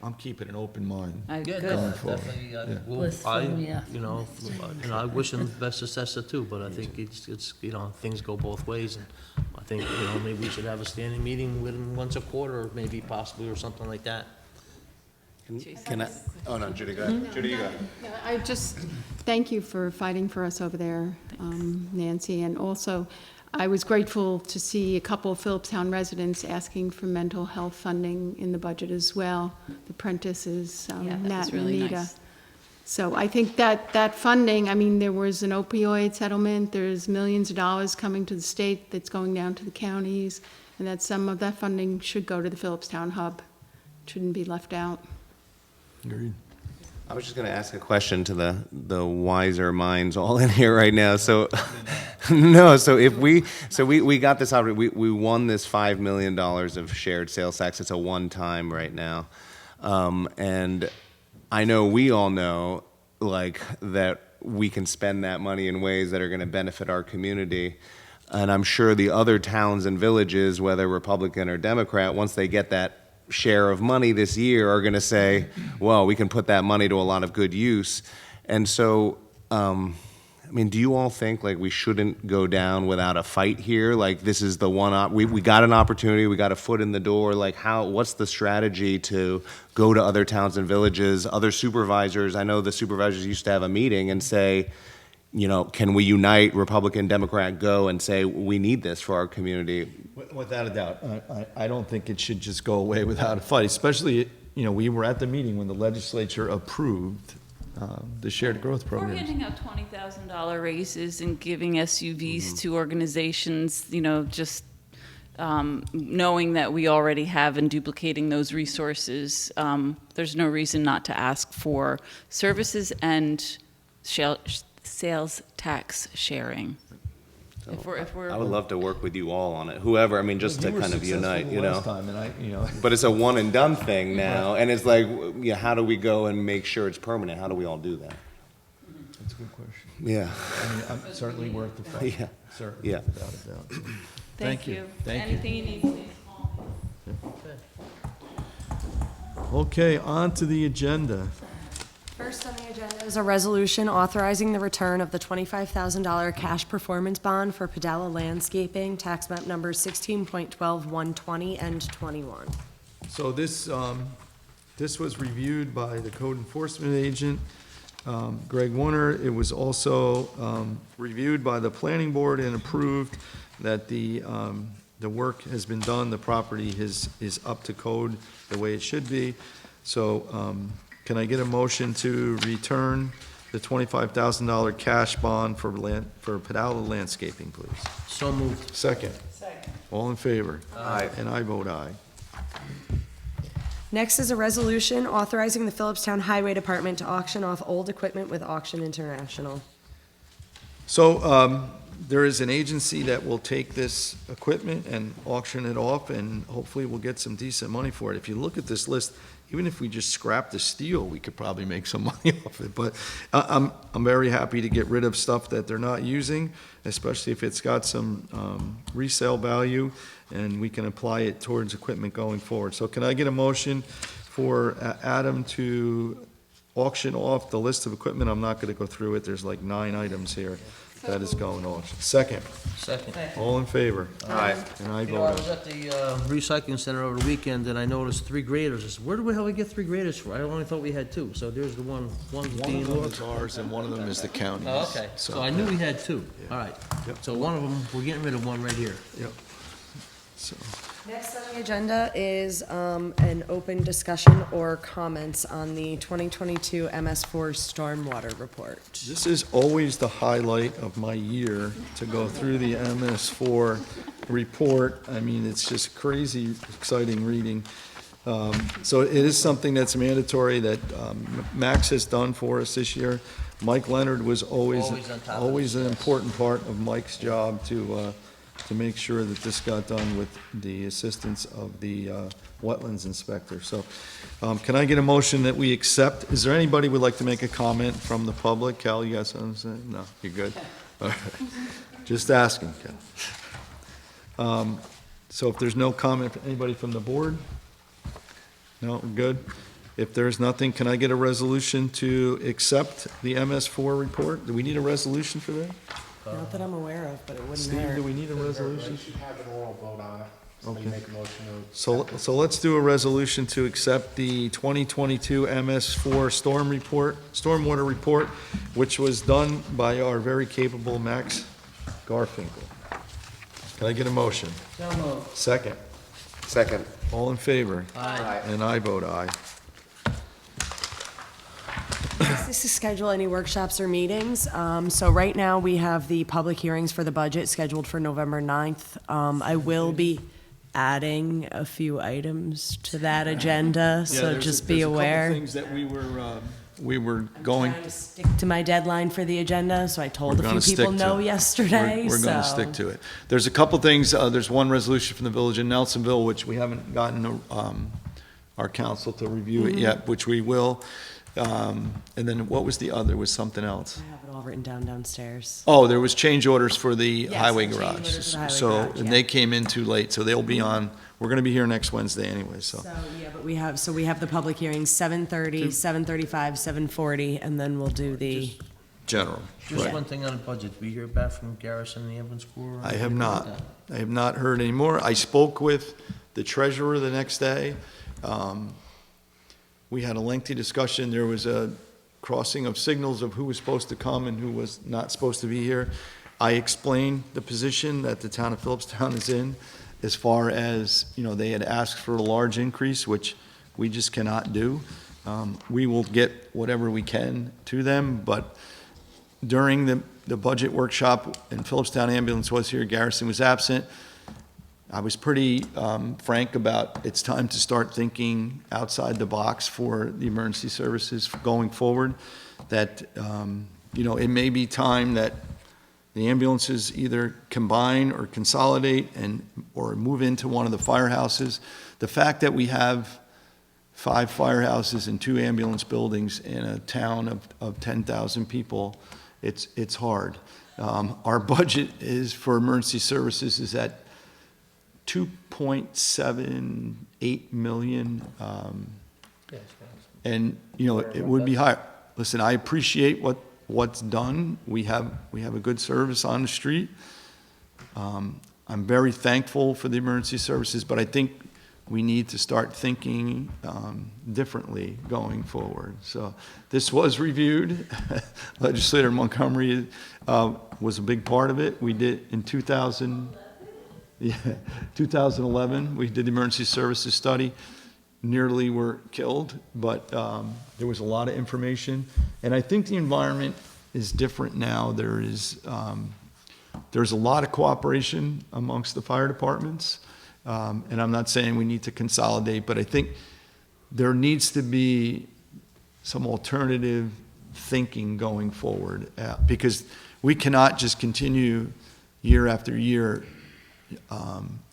I'm keeping an open mind. Good. Going forward. Definitely, Yeah. you know, and I wish him the best success too, but I think it's, you know, things go both ways, and I think, you know, maybe we should have a standing meeting with him once a quarter, or maybe possibly, or something like that. Can I? Oh, no, Judy, go ahead. Judy, you go ahead. I just thank you for fighting for us over there, Nancy. And also, I was grateful to see a couple of Philipstown residents asking for mental health funding in the budget as well. The Prentices, Yeah, that Nat was and really Anita. nice. So I think that funding, I mean, there was an opioid settlement, there's millions of dollars coming to the state that's going down to the counties, and that some of that funding should go to the Philipstown hub, shouldn't be left out. Agreed. I was just going to ask a question to the wiser minds all in here right now. So, no. So if we got this out, we won this $5 million of shared sales tax. It's a one-time right now, and I know we all know like that we can spend that money in ways that are going to benefit our community. And I'm sure the other towns and villages, whether Republican or Democrat, once they get that share of money this year, are going to say, well, we can put that money to a lot of good use. And so, I mean, do you all think like we shouldn't go down without a fight here? Like this is the one, we got an opportunity, we got a foot in the door. Like what's the strategy to go to other towns and villages, other supervisors? I know the supervisors used to have a meeting and say, you know, can we unite, Republican, Democrat, go and say, we need this for our community? Without a doubt. I don't think it should just go away without a fight, especially, you know, we were at the meeting when the legislature approved the shared growth We're program. handing out $20,000 raises and giving SUVs to organizations, you know, just knowing that we already have and duplicating those resources. There's no reason not to ask for services and sales tax sharing. If we're I would love to work with you all on it, whoever, I mean, just to kind of unite, you know? Last time, and But it's a one and done thing now, and it's like, yeah, how do we go and make sure it's permanent? How do we all do that? That's a good question. Yeah. I mean, I'm certainly worth the fight. Yeah. Certainly, Yeah. without a doubt. Thank you. Thank you. Anything you need, please. Okay, on to the agenda. First on the agenda is a resolution authorizing the return of the $25,000 cash performance bond for Padala Landscaping, tax map numbers 16.12120 and 21. So this was reviewed by the code enforcement agent, Greg Warner. It was also reviewed by the planning board and approved that the work has been done, the property is up to code the way it should be. So can I get a motion to return the $25,000 cash bond for Padala Landscaping, please? So moved. Second. All in favor? Aye. And I vote aye. Next is a resolution authorizing the Philipstown Highway Department to auction off old equipment with Auction International. So there is an agency that will take this equipment and auction it off, and hopefully we'll get some decent money for it. If you look at this list, even if we just scrap the steel, we could probably make some money off it. But I'm very happy to get rid of stuff that they're not using, especially if it's got some resale value, and we can apply it towards equipment going forward. So can I get a motion for Adam to auction off the list of equipment? I'm not going to go through it. There's like 9 items here that is going auction. Second. Second. All in favor? Aye. And I You know, I vote was aye. at the recycling center over the weekend, and I noticed 3 graders. I said, where the hell we get 3 graders for? I only thought we had 2. So there's the one One being of them ordered. is ours, and one of them is the county's. Oh, okay. So I knew we had 2. All right. Yep. So one of them, we're getting rid of one right here. Yep. So, Next on the agenda is an open discussion or comments on the 2022 MS4 Stormwater Report. this is always the highlight of my year, to go through the MS4 report. I mean, it's just crazy exciting reading. So it is something that's mandatory that Max has done for us this year. Mike Leonard was always Always on top of always this, an yes. important part of Mike's job to make sure that this got done with the assistance of the wetlands inspector. So can I get a motion that we accept? Is there anybody who would like to make a comment from the public? Cal, you got something to say? No, you're good? All right. Just asking, Cal. So if there's no comment from anybody from the board? No, we're good? If there's nothing, can I get a resolution to accept the MS4 report? Do we need a resolution for that? Not that I'm aware of, but it wouldn't Steve, hurt. do we need a You resolution? should have an oral vote on it. Somebody make a motion to. So let's do a resolution to accept the 2022 MS4 stormwater report, which was done by our very capable Max Garfinkel. Can I get a motion? So moved. Second. Second. All in favor? Aye. And I vote aye. Is this to schedule any workshops or meetings? So right now, we have the public hearings for the budget scheduled for November 9th. I will be adding a few items to that agenda, so just be aware. There's a couple things that we were going. Trying to stick to my deadline for the agenda, so I told We're a gonna few people stick to no it. yesterday, We're going to so- stick to it. There's a couple things, there's one resolution from the village in Nelsonville, which we haven't gotten our council to review it yet, which we will. And then what was the other, was something else? I have it all written down downstairs. Oh, there was change orders for the Yes, highway change garage. orders for the highway So, garage, and yeah. they came in too late, so they'll be on, we're going to be here next Wednesday anyway, so. So, yeah, but we have the public hearings, 7:30, 7:35, 7:40, and then we'll do the, General. Just Right. one thing on the budget. We hear back from Garrison, the ambulance corps? I have not. I have not heard any more. I spoke with the treasurer the next day. We had a lengthy discussion. There was a crossing of signals of who was supposed to come and who was not supposed to be here. I explained the position that the town of Philipstown is in as far as, they had asked for a large increase, which we just cannot do. We will get whatever we can to them, but during the budget workshop, and Philipstown Ambulance was here, Garrison was absent, I was pretty frank about it's time to start thinking outside the box for the emergency services going forward, that, it may be time that the ambulances either combine or consolidate or move into one of the firehouses. The fact that we have 5 firehouses and 2 ambulance buildings in a town of 10,000 people, it's hard. Our budget is for emergency services is at $2.78 million, and, it would be higher. Listen, I appreciate what's done. We have a good service on the street. I'm very thankful for the emergency services, but I think we need to start thinking differently going forward. So this was reviewed. Legislator Montgomery was a big part of it. We did in 2011, we did the emergency services study. Nearly were killed, but there was a lot of information. And I think the environment is different now. There's a lot of cooperation amongst the fire departments. And I'm not saying we need to consolidate, but I think there needs to be some alternative thinking going forward, because we cannot just continue year after year,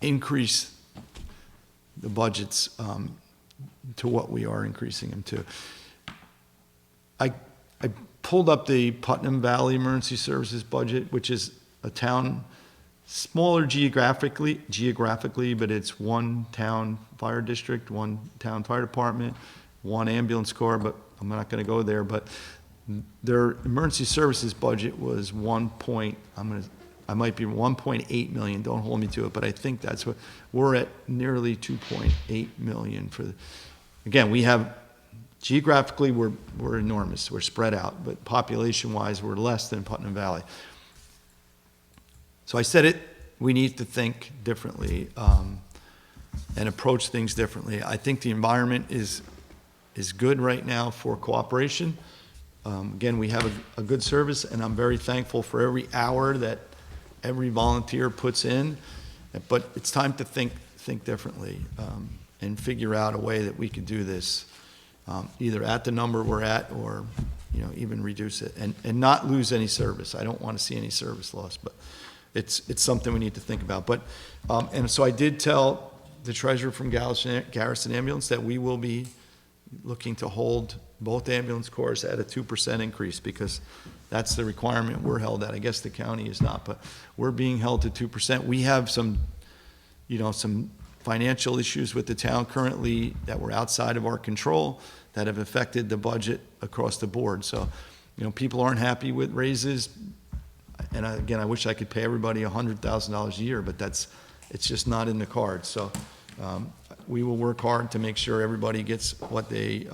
increase the budgets to what we are increasing them to. I pulled up the Putnam Valley Emergency Services budget, which is a town, smaller geographically, but it's one town fire district, one town fire department, one ambulance corps, but I'm not going to go there. But their emergency services budget was I might be 1.8 million, don't hold me to it, but I think that's what, we're at nearly 2.8 million for, again, we have, geographically, we're enormous, we're spread out, but population-wise, we're less than Putnam Valley. So I said it, we need to think differently and approach things differently. I think the environment is good right now for cooperation. Again, we have a good service, and I'm very thankful for every hour that every volunteer puts in, but it's time to think differently and figure out a way that we can do this, either at the number we're at or, even reduce it and not lose any service. I don't want to see any service loss, but it's something we need to think about. But, and so I did tell the treasurer from Garrison Ambulance that we will be looking to hold both ambulance corps at a 2% increase, because that's the requirement we're held at. I guess the county is not, but we're being held to 2%. We have some financial issues with the town currently that were outside of our control that have affected the budget across the board. So, people aren't happy with raises. And again, I wish I could pay everybody $100,000 a year, but that's It's just not in the cards. So we will work hard to make sure everybody gets what they,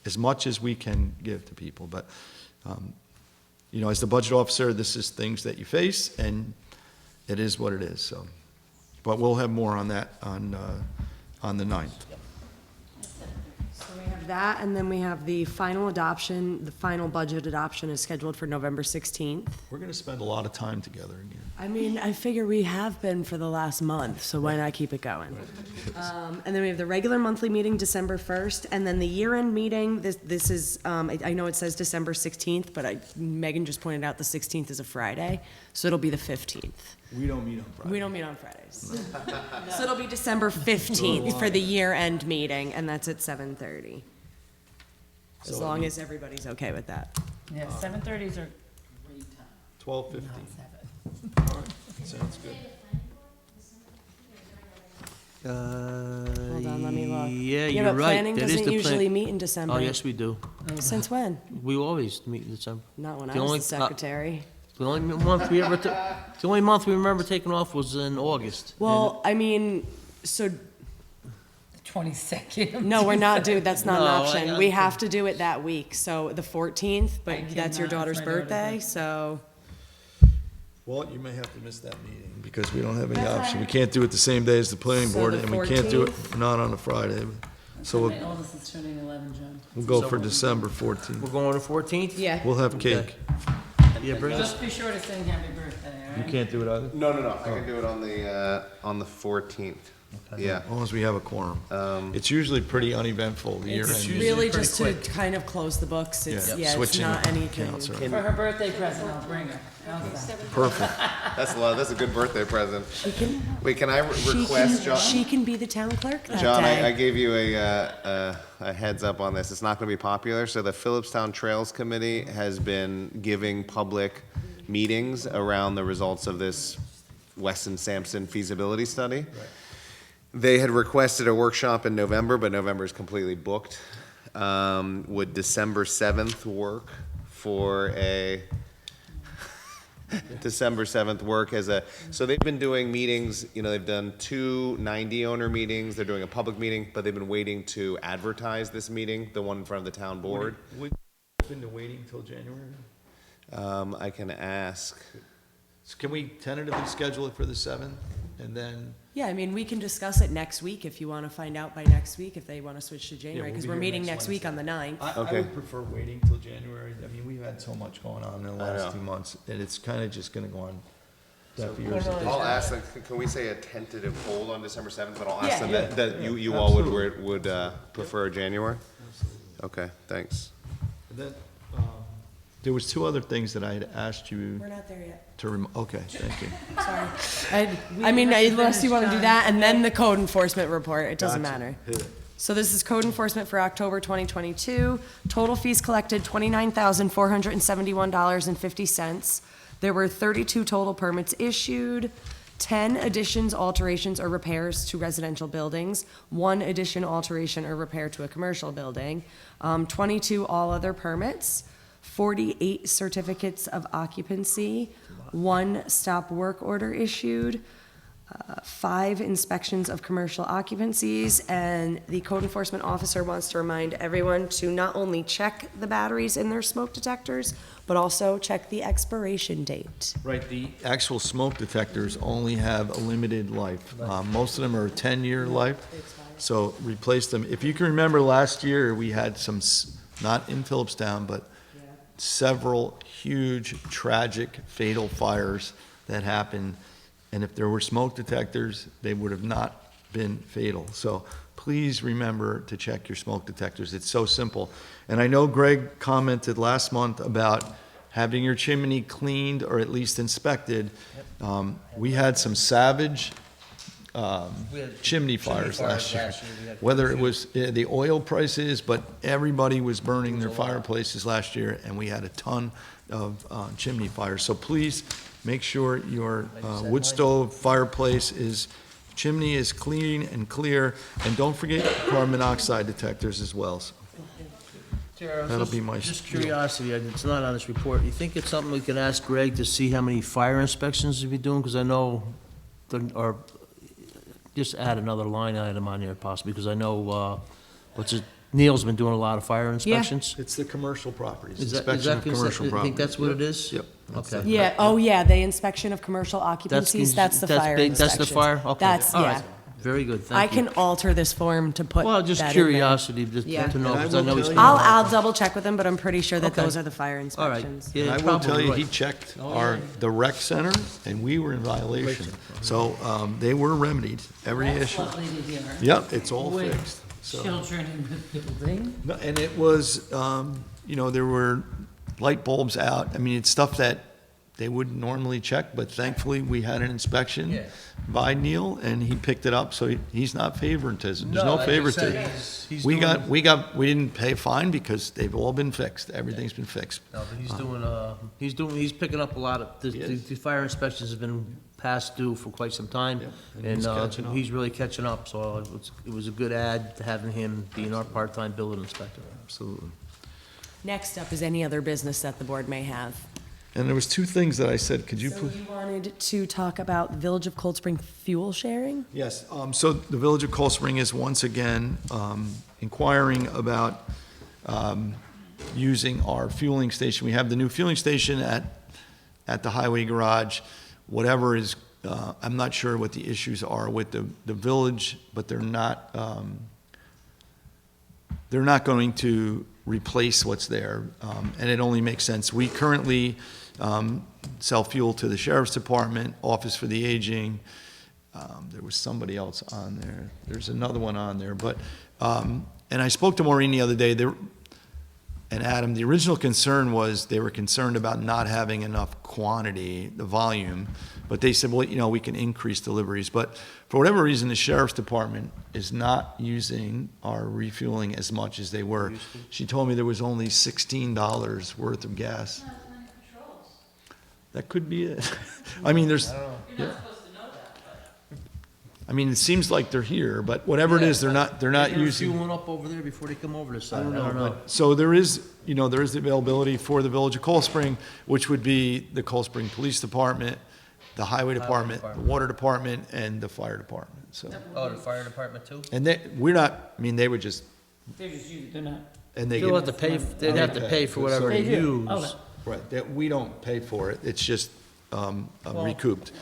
as much as we can give to people. But, you know, as the budget officer, this is things that you face, and it is what it is, so. But we'll have more on that on the 9th. So we have that, and then we have the final adoption. The final budget adoption is scheduled for November 16th. We're going to spend a lot of time together again. I mean, I figure we have been for the last month, so why not keep it going? And then we have the regular monthly meeting, December 1st, and then the year-end meeting, this is, I know it says December 16th, but Megan just pointed out the 16th is a Friday, so it'll be the 15th. We don't meet on Friday. We don't meet on Fridays. So it'll be December 15th for the year-end meeting, and that's at 7:30. As So long as everybody's okay with that. Yeah, 7:30s are great time. 12:15. Sounds good. Hold on, let me look. Yeah, Yeah, you're but right. planning That is doesn't the usually meet in December. Oh, yes, we do. Since when? We always meet in December. Not when The I was only- the secretary. The only month we ever, the only month we remember taking off was in August. Well, I mean, so, 22nd. no, we're not that's not an No, option. I- We have to do it that week, so the 14th, but I that's your cannot, daughter's it's my daughter's birthday, birthday. so. Well, you may have to miss that meeting because we don't have any option. We can't do it the same day as the planning So board, the and we can't do it 14th? not on a Friday. So My oldest is turning 11, John. we'll go for December 14th. We're going to 14th? Yeah. We'll have cake. Yeah, bring us, Just be sure to sing happy birthday, all You right? can't do it either? No, I can do it on the 14th. Yeah. As long as we have a quorum. It's usually pretty uneventful, the year It's end. really pretty just to kind of close the books. It's, Yeah, yeah, it's switching not anything. accounts are- For her birthday present, I'll bring her. How's that? Perfect. That's a good birthday present. She can, Wait, can I she request, can, John? she can be the town clerk that John, I day. gave you a heads up on this. It's not going to be popular. So the Philipstown Trails Committee has been giving public meetings around the results of this Weston Sampson feasibility study. They had requested a workshop in November, but November is completely booked. Would December 7th work for a December 7th work as a, so they've been doing meetings, you know, they've done 2 90-owner meetings, they're doing a public meeting, but they've been waiting to advertise this meeting, the one in front of the town board. Would open to waiting until January? I can ask. So can we tentatively schedule it for the 7th, and then? Yeah, I mean, we can discuss it next week if you want to find out by next week if they want to switch to January, we'll because be we're here meeting next next week on the 9th. I Okay. would prefer waiting till January. I mean, we've had so much going on in the I know. last 2 months, and it's kind of just going to go on deaf ears at this I'll point. ask them, can we say a tentative hold on December 7th, but I'll ask Yeah. them Yeah. that you Yeah, all absolutely. would prefer January? Okay, thanks. And then, there was 2 other things that I had asked you We're not there yet. to, okay, thank you. Sorry. I mean, unless you want to do that, and then the code enforcement report, it doesn't Gotcha. matter. Hit it. So this is code enforcement for October 2022. Total fees collected, $29,471.50. There were 32 total permits issued, 10 additions, alterations, or repairs to residential buildings, 1 addition, alteration, or repair to a commercial building, 22 all other permits, 48 certificates of occupancy, 1 stop work order issued, 5 inspections of commercial occupancies, and the code enforcement officer wants to remind everyone to not only check the batteries in their smoke detectors, but also check the expiration date. Right, the actual smoke detectors only have a limited life. Most of them are a 10-year life, so replace them. If you can remember last year, we had some, not in Philipstown, but several huge, tragic, fatal fires that happened. And if there were smoke detectors, they would have not been fatal. So please remember to check your smoke detectors. It's so simple. And I know Greg commented last month about having your chimney cleaned or at least inspected. We had some savage chimney fires last year. Whether it was the oil prices, but everybody was burning their fireplaces last year, and we had a ton of chimney fires. So please make sure your wood stove fireplace chimney is clean and clear, and don't forget carbon monoxide detectors as well. So that'll be my Just spiel. curiosity, it's not on this report. You think it's something we can ask Greg to see how many fire inspections he'll be doing? Because I know just add another line item on there possibly, because I know, Neil's been doing a lot of fire inspections. It's the commercial properties, Is that inspection of commercial I properties. think that's what it is? Yep. That's Okay. Yeah, oh yeah, the inspection of commercial occupancies, that's the fire big- That's inspections. the fire? Okay. That's, All yeah. right. Very good, I thank you. can alter this form to put Well, just that in there. curiosity, just Yeah. to know, And I because I will know he's. tell been- you- I'll double check with him, but I'm pretty sure that Okay. those are the fire All right. inspections. Yeah, And I will tell probably you, right. he checked the rec center, and we were in violation. So they were remedied, every issue. Lovely to hear. Yep, it's all With fixed. So, children in the building. no, and it was, there were light bulbs out. I mean, it's stuff that they wouldn't normally check, but thankfully, we had an inspection Yeah. by Neil, and he picked it up, so he's not favoritism. There's No, no like you said, favoritism. he's We doing- we didn't pay a fine because they've all been fixed. Everything's been fixed. No, but he's picking up a lot of, He is. the fire inspections have been past due for quite some time. and And he's catching up. he's really catching up, so it was a good add to having him being our part-time building inspector. Absolutely. Next up is any other business that the board may have. And there was two things that I said, could you So please? you wanted to talk about the Village of Cold Spring fuel sharing? Yes, so the Village of Cold Spring is once again inquiring about using our fueling station. We have the new fueling station at the highway garage. Whatever is, I'm not sure what the issues are with the village, but they're not going to replace what's there, and it only makes sense. We currently sell fuel to the Sheriff's Department, Office for the Aging. There was somebody else on there. There's another one on there, but, and I spoke to Maureen the other day, and Adam, the original concern was they were concerned about not having enough quantity, the volume, but they said, well, we can increase deliveries. But for whatever reason, the Sheriff's Department is not using our refueling as much as they were. She told me there was only $16 worth of gas. That could be it. I mean, there's. Yeah. I mean, it seems like they're here, but whatever it is, they're not using. Fueling up over there before they come over this side, I don't know. So there is the availability for the Village of Cold Spring, which would be the Cold Spring Police Department, the Highway Department, the Water Department, and the Fire Department, so. Oh, the fire department too? And they would just, They're just using, they're not. and they They'll have get, to pay, they'd have to pay for whatever they They do. use. Okay. right, that we don't pay for it, it's just recouped.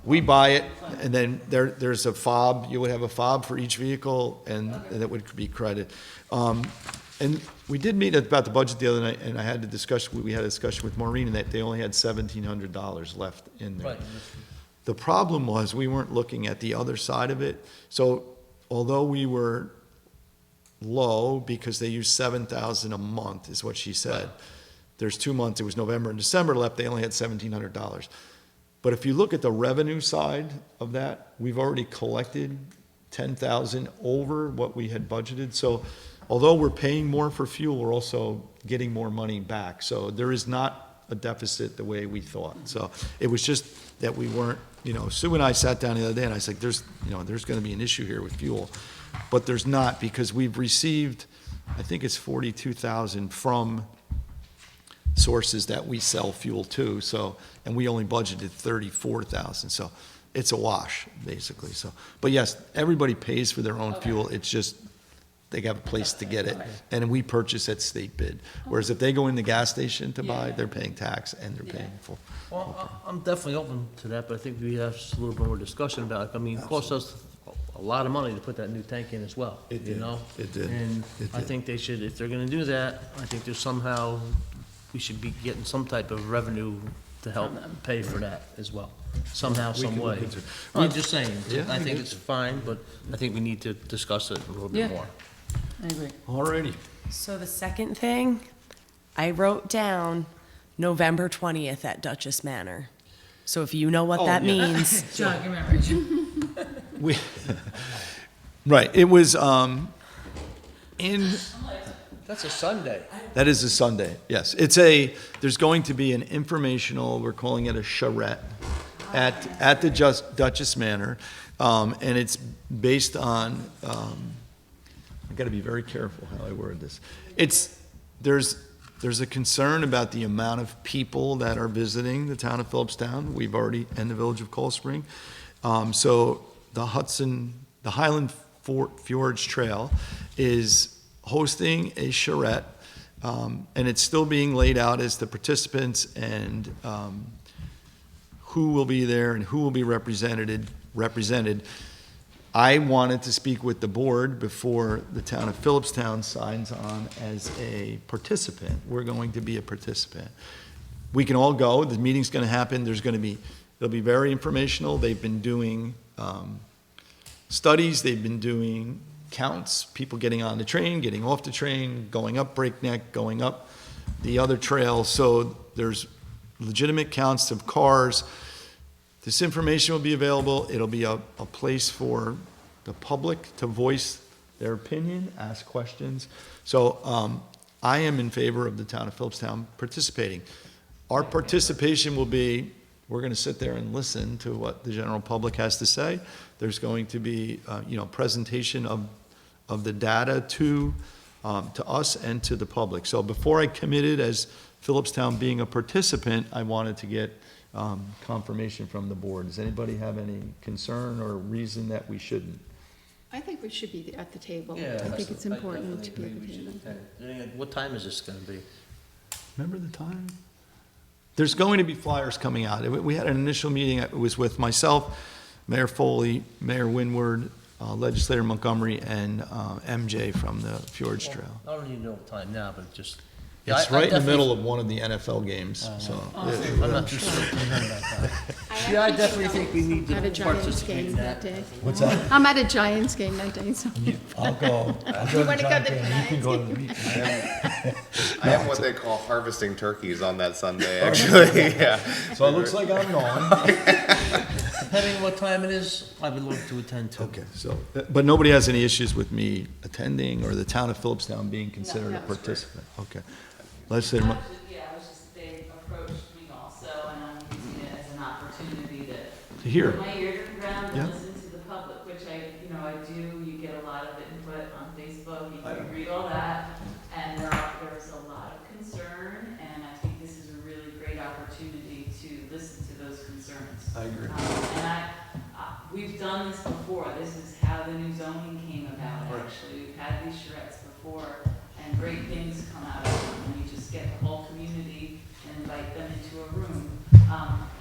We buy it, and then there's a fob, you would have a fob for each vehicle, and that would be credited. And we did meet about the budget the other night, and we had a discussion with Maureen, and that they only had $1,700 left in there. Right. The problem was, we weren't looking at the other side of it, so although we were low, because they used $7,000 a month, is what she said. There's 2 months, it was November and December left, they only had $1,700. But if you look at the revenue side of that, we've already collected $10,000 over what we had budgeted. So although we're paying more for fuel, we're also getting more money back. So there is not a deficit the way we thought. So it was just that we weren't, Sue and I sat down the other day and I said, there's going to be an issue here with fuel. But there's not, because we've received, I think it's 42,000 from sources that we sell fuel to, so, and we only budgeted 34,000, so it's a wash, basically, so. But yes, everybody pays for their own fuel, it's just, they have a place to get it, and we purchase at state bid. Whereas if they go in the gas station to buy, they're paying tax and they're paying full. Well, I'm definitely open to that, but I think we have just a little bit more discussion about it. I mean, it cost us a lot of money to put that new tank in as well, It you did. know? It did. And It I did. think they should, if they're gonna do that, I think there's somehow, we should be getting some type of revenue to help pay for that as well, somehow, We some can way. look into it. I'm just saying, Yeah, I we think did. it's fine, but I think we need to discuss it a little Yeah. bit more. I agree. Alrighty. So the second thing, I wrote down November 20th at Duchess Manor. So if you know what Oh, that yeah. means, Jogging memory. We, right, it was, in, That's a Sunday. that is a Sunday, yes. There's going to be an informational, we're calling it a charrette, at the Duchess Manor. And it's based on, I've got to be very careful how I word this. There's a concern about the amount of people that are visiting the town of Philipstown. And the village of Cold Spring. So the Hudson the Highland Fjords Trail is hosting a charrette, and it's still being laid out as the participants and who will be there and who will be represented. I wanted to speak with the board before the town of Philipstown signs on as a participant. We're going to be a participant. We can all go. The meeting's going to happen. It'll be very informational. They've been doing studies. They've been doing counts, people getting on the train, getting off the train, going up Breakneck, going up the other trail. So there's legitimate counts of cars. This information will be available. It'll be a place for the public to voice their opinion, ask questions. So I am in favor of the town of Philipstown participating. Our participation will be, we're going to sit there and listen to what the general public has to say. There's going to be, presentation of the data to us and to the public. So before I committed as Philipstown being a participant, I wanted to get confirmation from the board. Does anybody have any concern or reason that we shouldn't? I think we should be at the table. Yeah, I think it's important to be at the table. What time is this going to be? Remember the time? There's going to be flyers coming out. We had an initial meeting. It was with myself, Mayor Foley, Mayor Windward, Legislator Montgomery, and MJ from the Fjords Trail. I don't even know the time now, but just. It's right in the middle of one of the NFL games, so. I'm not too sure. Yeah, I definitely think we need At a to Giants participate game in that that. day. What's that? I'm at a Giants game that day, so. I'll go. You wanna go to the You can go to the meeting. I am what they call harvesting turkeys on that Sunday, actually, yeah. So it looks like I'm gone. Depending on what time it is, I would love to attend too. Okay, so, but nobody has any issues with me attending or the town of Philipstown being considered a No, that's participant? Okay. Legislator, Yeah, it was just, they approached me also, and I'm using it as an opportunity to hear. put my ear to the ground Yeah. and listen to the public, which I do. You get a lot of input on Facebook, you can read all that, and there's a lot of concern, and I think this is a really great opportunity to listen to those concerns. I agree. We've done this before. This is how the new zoning came about, actually. We've had these charrettes before, and great things come out of them. And you just get the whole community and invite them into a room.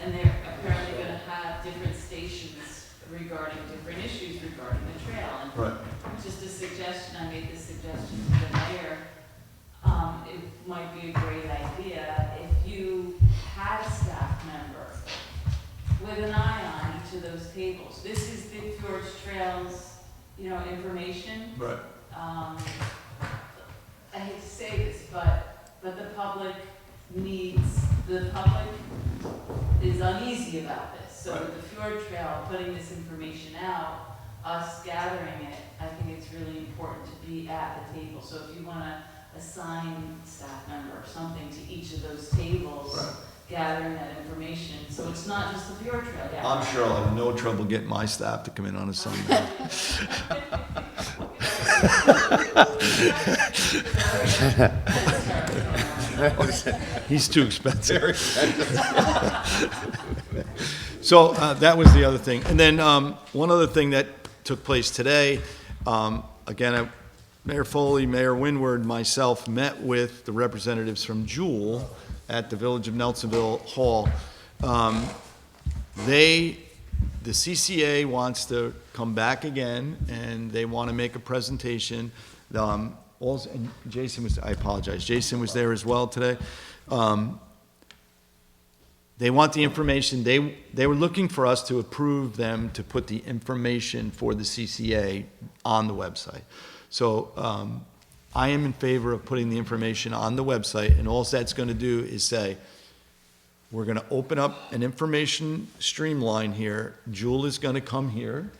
And they're apparently going to have different stations regarding different issues regarding the trail. And just a suggestion, I made this suggestion to the mayor, it might be a great idea if you had a staff member with an eye on each of those tables. This is the Fjords Trails, information. Right. I hate to say this, but the public is uneasy about this. So with the Fjord Trail, putting this information out, us gathering it, I think it's really important to be at the table. So if you want to assign staff member or something to each of those tables, gathering that information, so it's not just the Fjord Trail gathering. I'm sure I'll have no trouble getting my staff to come in on a Sunday. He's too expensive. So that was the other thing. And then one other thing that took place today, again, Mayor Foley, Mayor Windward, myself met with the representatives from Jewel at the Village of Nelsonville Hall. The CCA wants to come back again, and they want to make a presentation. And Jason was, I apologize, Jason was there as well today. They want the information. They were looking for us to approve them to put the information for the CCA on the website. So I am in favor of putting the information on the website, and all that's going to do is say, we're going to open up an information streamline here. Jewel is going to come here.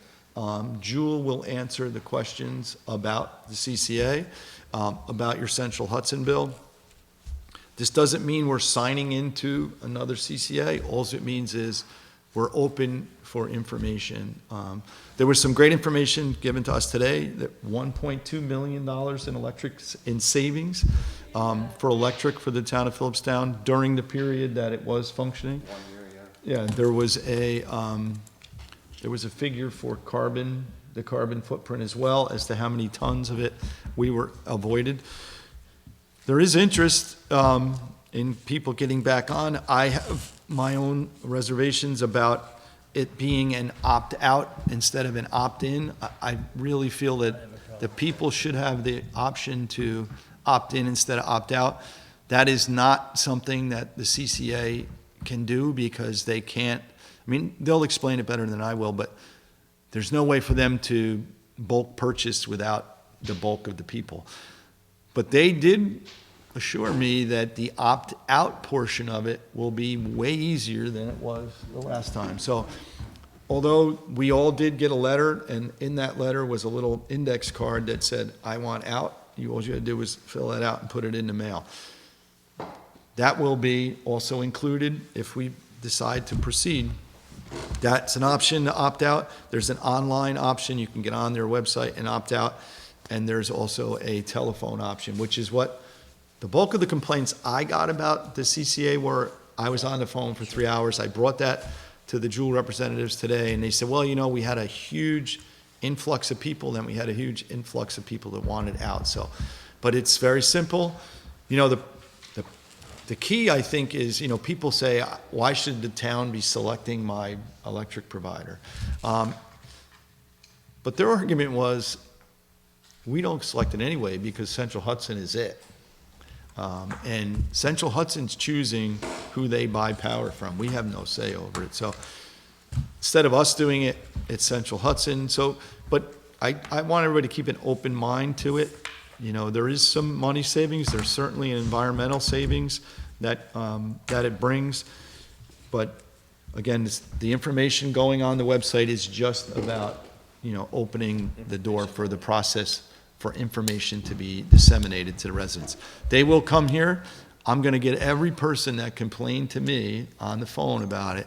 Jewel will answer the questions about the CCA, about your Central Hudson bill. This doesn't mean we're signing into another CCA. All it means is we're open for information. There was some great information given to us today, that $1.2 million in savings for electric for the town of Philipstown during the period that it was functioning. 1 year, yeah. Yeah, there was a figure for carbon the carbon footprint as well as to how many tons of it we were avoided. There is interest in people getting back on. I have my own reservations about it being an opt-out instead of an opt-in. I really feel that the people should have the option to opt in instead of opt out. That is not something that the CCA can do because they can't, I mean, they'll explain it better than I will, but there's no way for them to bulk purchase without the bulk of the people. But they did assure me that the opt-out portion of it will be way easier than it was the last time. So although we all did get a letter, and in that letter was a little index card that said, I want out, all you had to do was fill that out and put it in the mail. That will be also included if we decide to proceed. That's an option to opt out. There's an online option. You can get on their website and opt out. And there's also a telephone option, which is what the bulk of the complaints I got about the CCA were. I was on the phone for 3 hours. I brought that to the Juul representatives today, and they said, well, you know, we had a huge influx of people, then we had a huge influx of people that wanted out. So, but it's very simple. You know, the key, I think, is, you know, people say, why should the town be selecting my electric provider? But their argument was, we don't select it anyway because Central Hudson is it. And Central Hudson's choosing who they buy power from. We have no say over it. So instead of us doing it, it's Central Hudson. So, but I want everybody to keep an open mind to it. You know, there is some money savings. There's certainly an environmental savings that it brings. But again, the information going on the website is just about, you know, opening the door for the process for information to be disseminated to the residents. They will come here. I'm going to get every person that complained to me on the phone about it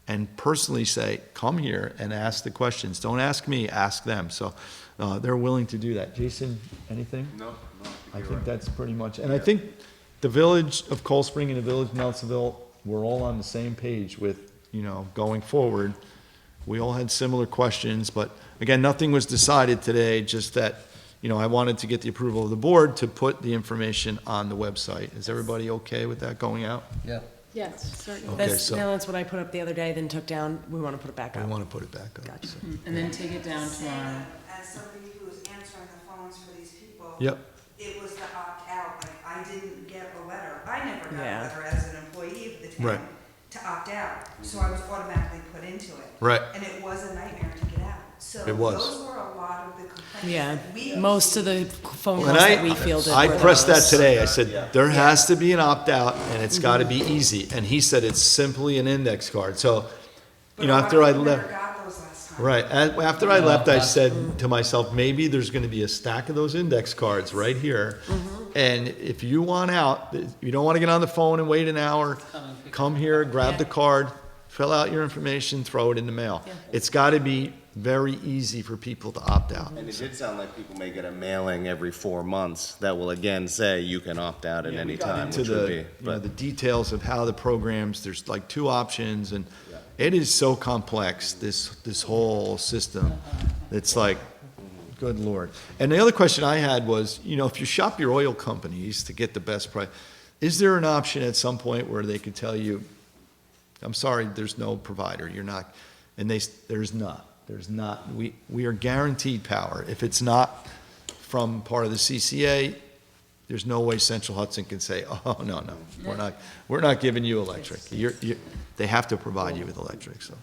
and personally say, come here and ask the questions. Don't ask me, ask them. So they're willing to do that. Jason, anything? No. I think that's pretty much, and I think the village of Cold Spring and the village of Nelsonville, we're all on the same page with, you know, going forward. We all had similar questions, but again, nothing was decided today, just that, you know, I wanted to get the approval of the board to put the information on the website. Is everybody okay with that going out? Yeah. Yes, certainly. Okay, That's, so no, that's what I put up the other day, then took down. We want to put it back we up. want to put it back up. Gotcha. So. And then take it down tomorrow. As somebody who's answering the phones for these people. Yep. It was the opt-out, like, I didn't get a letter. I never got Yeah. a letter as an employee of the town. Right. To opt out, so I was automatically put into it. Right. And it was a nightmare to get out. So It was. those were a lot of the complaints Yeah, that we. most of the phone calls And that we fielded I were pressed that those. today. I said, there has to be an opt-out, and it's got to be easy. And he said it's simply an index card. So, you know, after I Never left, got those last time. right, after I left, I said to myself, maybe there's going to be a stack of those index cards right here. And if you want out, you don't want to get on the phone and wait an hour, come here, grab the card, fill out your information, throw it in the mail. It's got to be very easy for people to opt out. And it did sound like people may get a mailing every 4 months that will again say you can opt out at any time, To which would the, be, you know, but the details of how the programs, there's like 2 options, and it is so complex, this whole system. It's like, good Lord. And the other question I had was, you know, if you shop your oil companies to get the best price, is there an option at some point where they could tell you, I'm sorry, there's no provider, you're not, and there's not. We are guaranteed power. If it's not from part of the CCA, there's no way Central Hudson can say, oh, no, we're not giving you electric. They have to provide you with electric, so.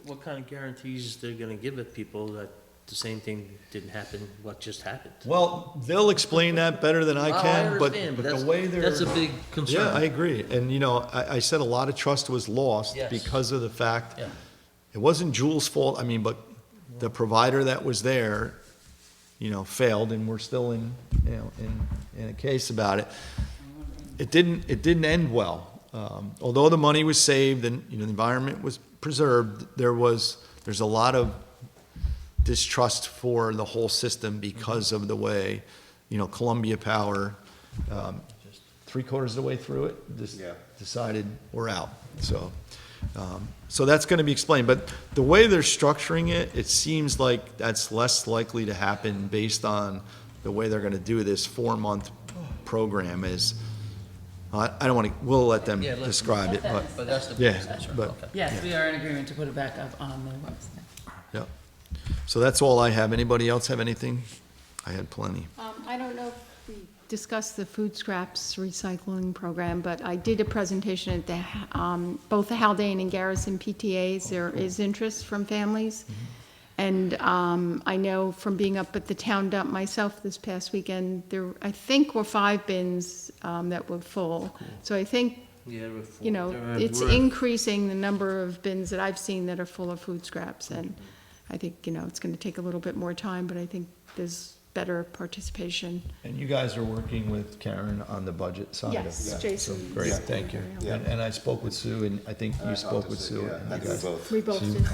What kind of guarantees they're gonna give it people that the same thing didn't happen, what just happened? Well, they'll explain that better than I Oh, can, but understand, the way they're. That's a big concern. Yeah, I agree. And, you know, I said a lot of trust was lost Yes. because of the fact, Yeah. it wasn't Juul's fault, I mean, but the provider that was there, you know, failed, and we're still in, you know, in a case about it. It didn't end well. Although the money was saved and, you know, the environment was preserved, there's a lot of distrust for the whole system because of the way, you know, Columbia Power three-quarters of the way through it, just Yeah. decided we're out. So, so that's going to be explained. But the way they're structuring it, it seems like that's less likely to happen based on the way they're going to do this 4-month program is, I don't want to, we'll let them Yeah, let- describe it, but, But that's the yeah, process, right? but, Okay. Yes, we are in agreement to put it back up on the website. yeah. So that's all I have. Anybody else have anything? I had plenty. I don't know if we discussed the food scraps recycling program, but I did a presentation at the, both the Haldane and Garrison PTAs. There is interest from families. And I know from being up at the town dump myself this past weekend, there, I think, were 5 bins that were full. So I think, Yeah, you know, it's increasing the number of bins that I've seen that are full of food scraps. And I think, you know, it's going to take a little bit more time, but I think there's better participation. And you guys are working with Karen on the budget side of it? Yes, So, Jason. Great, thank you. Yeah. And I spoke with Sue, and I think you spoke with Sue. Yeah, and I you think guys- both. We both Sue, did.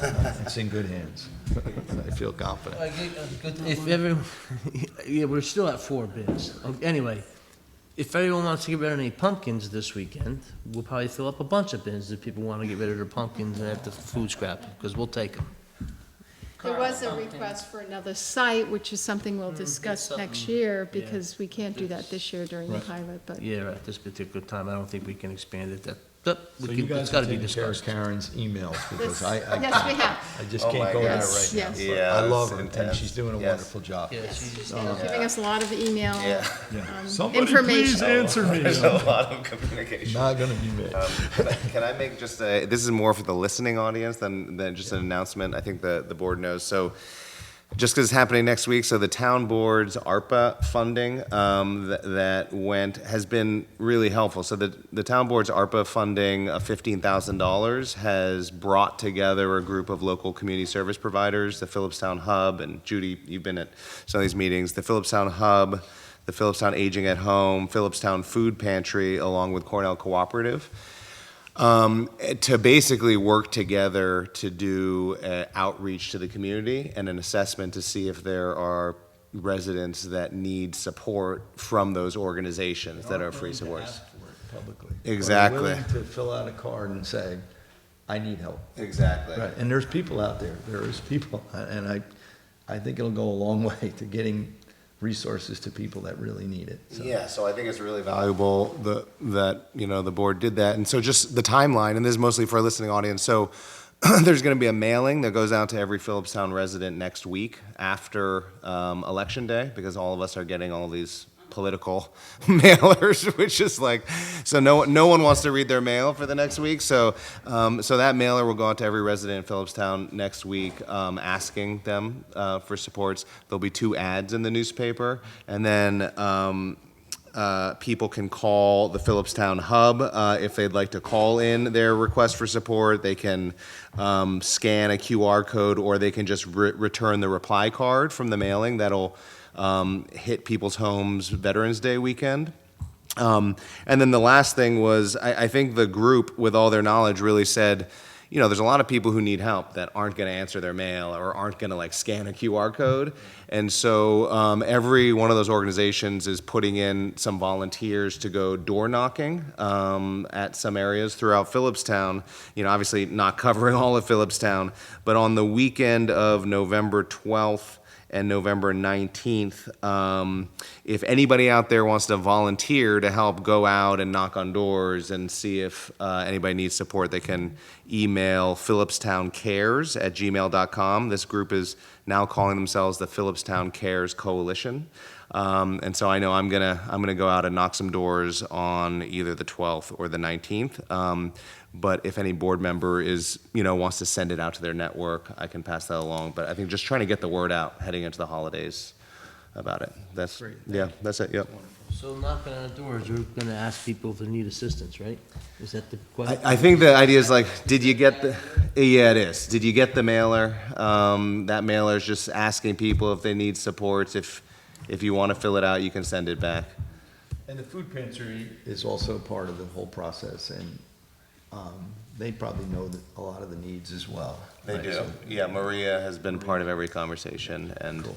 It's in good hands. I feel confident. If every, yeah, we're still at 4 bins. Anyway, if everyone wants to get rid of any pumpkins this weekend, we'll probably fill up a bunch of bins if people want to get rid of their pumpkins and have the food scrap, because we'll take them. There was a request for another site, which is something we'll discuss next year, because we can't do that this year during the Right. pilot, but. Yeah, at this particular time, I don't think we can expand it. So We you can, guys it's got got to be take care of discussed. Karen's emails, because I Yes, we have. I just Oh can't my go there goodness. right now. Yes, but yes. I Yeah, love it's her, and intense. she's doing a Yes. wonderful job. Yeah, she's, Giving us a lot of email. Somebody please information. answer me. There's a lot of communication. Not gonna be me. Can I make just a, this is more for the listening audience than just an announcement, I think the board knows. So just because it's happening next week, so the town board's ARPA funding that went, has been really helpful. So the town board's ARPA funding of $15,000 has brought together a group of local community service providers, the Philipstown Hub, and Judy, you've been at some of these meetings, the Philipstown Hub, the Philipstown Aging at Home, Philipstown Food Pantry, along with Cornell Cooperative, to basically work together to do outreach to the community and an assessment to see if there are residents that need support from those organizations that are free supports. Publicly. Exactly. Are willing to fill out a card and say, I need help. Exactly. Right, and there's people out there, there is people, and I think it'll go a long way to getting resources to people that really need it. So. Yeah, so I think it's really valuable that, you know, the board did that. And so just the timeline, and this is mostly for our listening audience. So there's going to be a mailing that goes out to every Philipstown resident next week after Election Day, because all of us are getting all these political mailers, which is like, so no one wants to read their mail for the next week. So so that mailer will go out to every resident in Philipstown next week, asking them for supports. There'll be 2 ads in the newspaper, and then people can call the Philipstown Hub if they'd like to call in their request for support. They can scan a QR code, or they can just return the reply card from the mailing that'll hit people's homes Veterans Day weekend. And then the last thing was, I think the group, with all their knowledge, really said, you know, there's a lot of people who need help that aren't going to answer their mail or aren't going to like scan a QR code. And so every one of those organizations is putting in some volunteers to go door knocking at some areas throughout Philipstown. You know, obviously not covering all of Philipstown, but on the weekend of November 12th and November 19th. If anybody out there wants to volunteer to help go out and knock on doors and see if anybody needs support, they can email philipstowncares@gmail.com. This group is now calling themselves the Philipstown Cares Coalition. And so I know I'm gonna go out and knock some doors on either the 12th or the 19th. But if any board member wants to send it out to their network, I can pass that along. But I think just trying to get the word out heading into the holidays about it. That's Great. Yeah, that's it. Yep. So knocking on the doors, you're going to ask people if they need assistance, right? Is that the question? I think the idea is like, did you get the? Yeah, it is. Did you get the mailer? That mailer is just asking people if they need supports. If you want to fill it out, you can send it back. And the food pantry is also part of the whole process, and they probably know that a lot of the needs as well. They right? do. So- Yeah, Maria has been part of every conversation, and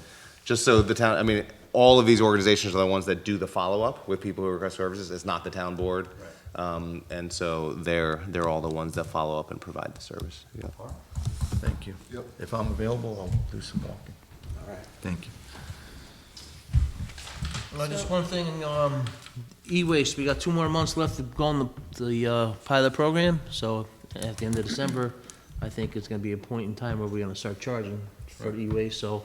just so the town, I mean, all of these organizations are the ones that do the follow-up with people who request services. It's not the town board. And so they're all the ones that follow up and provide the service. Yeah. Thank you. If I'm available, I'll do some walking. All right. Thank you. Just one thing, e-waste, we got 2 more months left to go on the pilot program, so at the end of December, I think it's gonna be a point in time where we're gonna start charging for e-waste, so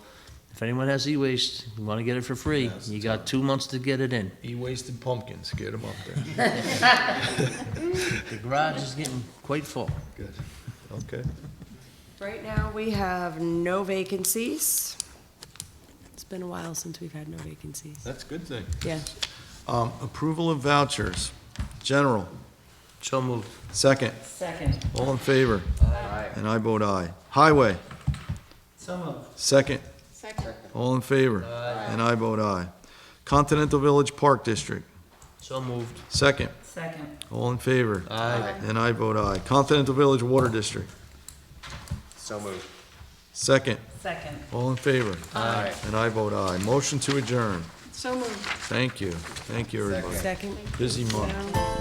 if anyone has e-waste, you wanna get it for free, you got 2 months to get it in. E-wasted pumpkins, get them up there. The garage is getting quite full. Good. Okay. Right now, we have no vacancies. It's been a while since we've had no vacancies. That's a good thing. Yeah. Approval of vouchers. General, So moved. second. Second. All in favor? Aye. And I vote aye. Highway, So moved. second. Second. All in favor? Aye. And I vote aye. Continental Village Park District, So moved. second. Second. All in favor? Aye. And I vote aye. Continental Village Water District, So moved. second. Second. All in favor? Aye. And I vote aye. Motion to adjourn. So moved. Thank you. Thank you, everybody. Second. Busy month. Down.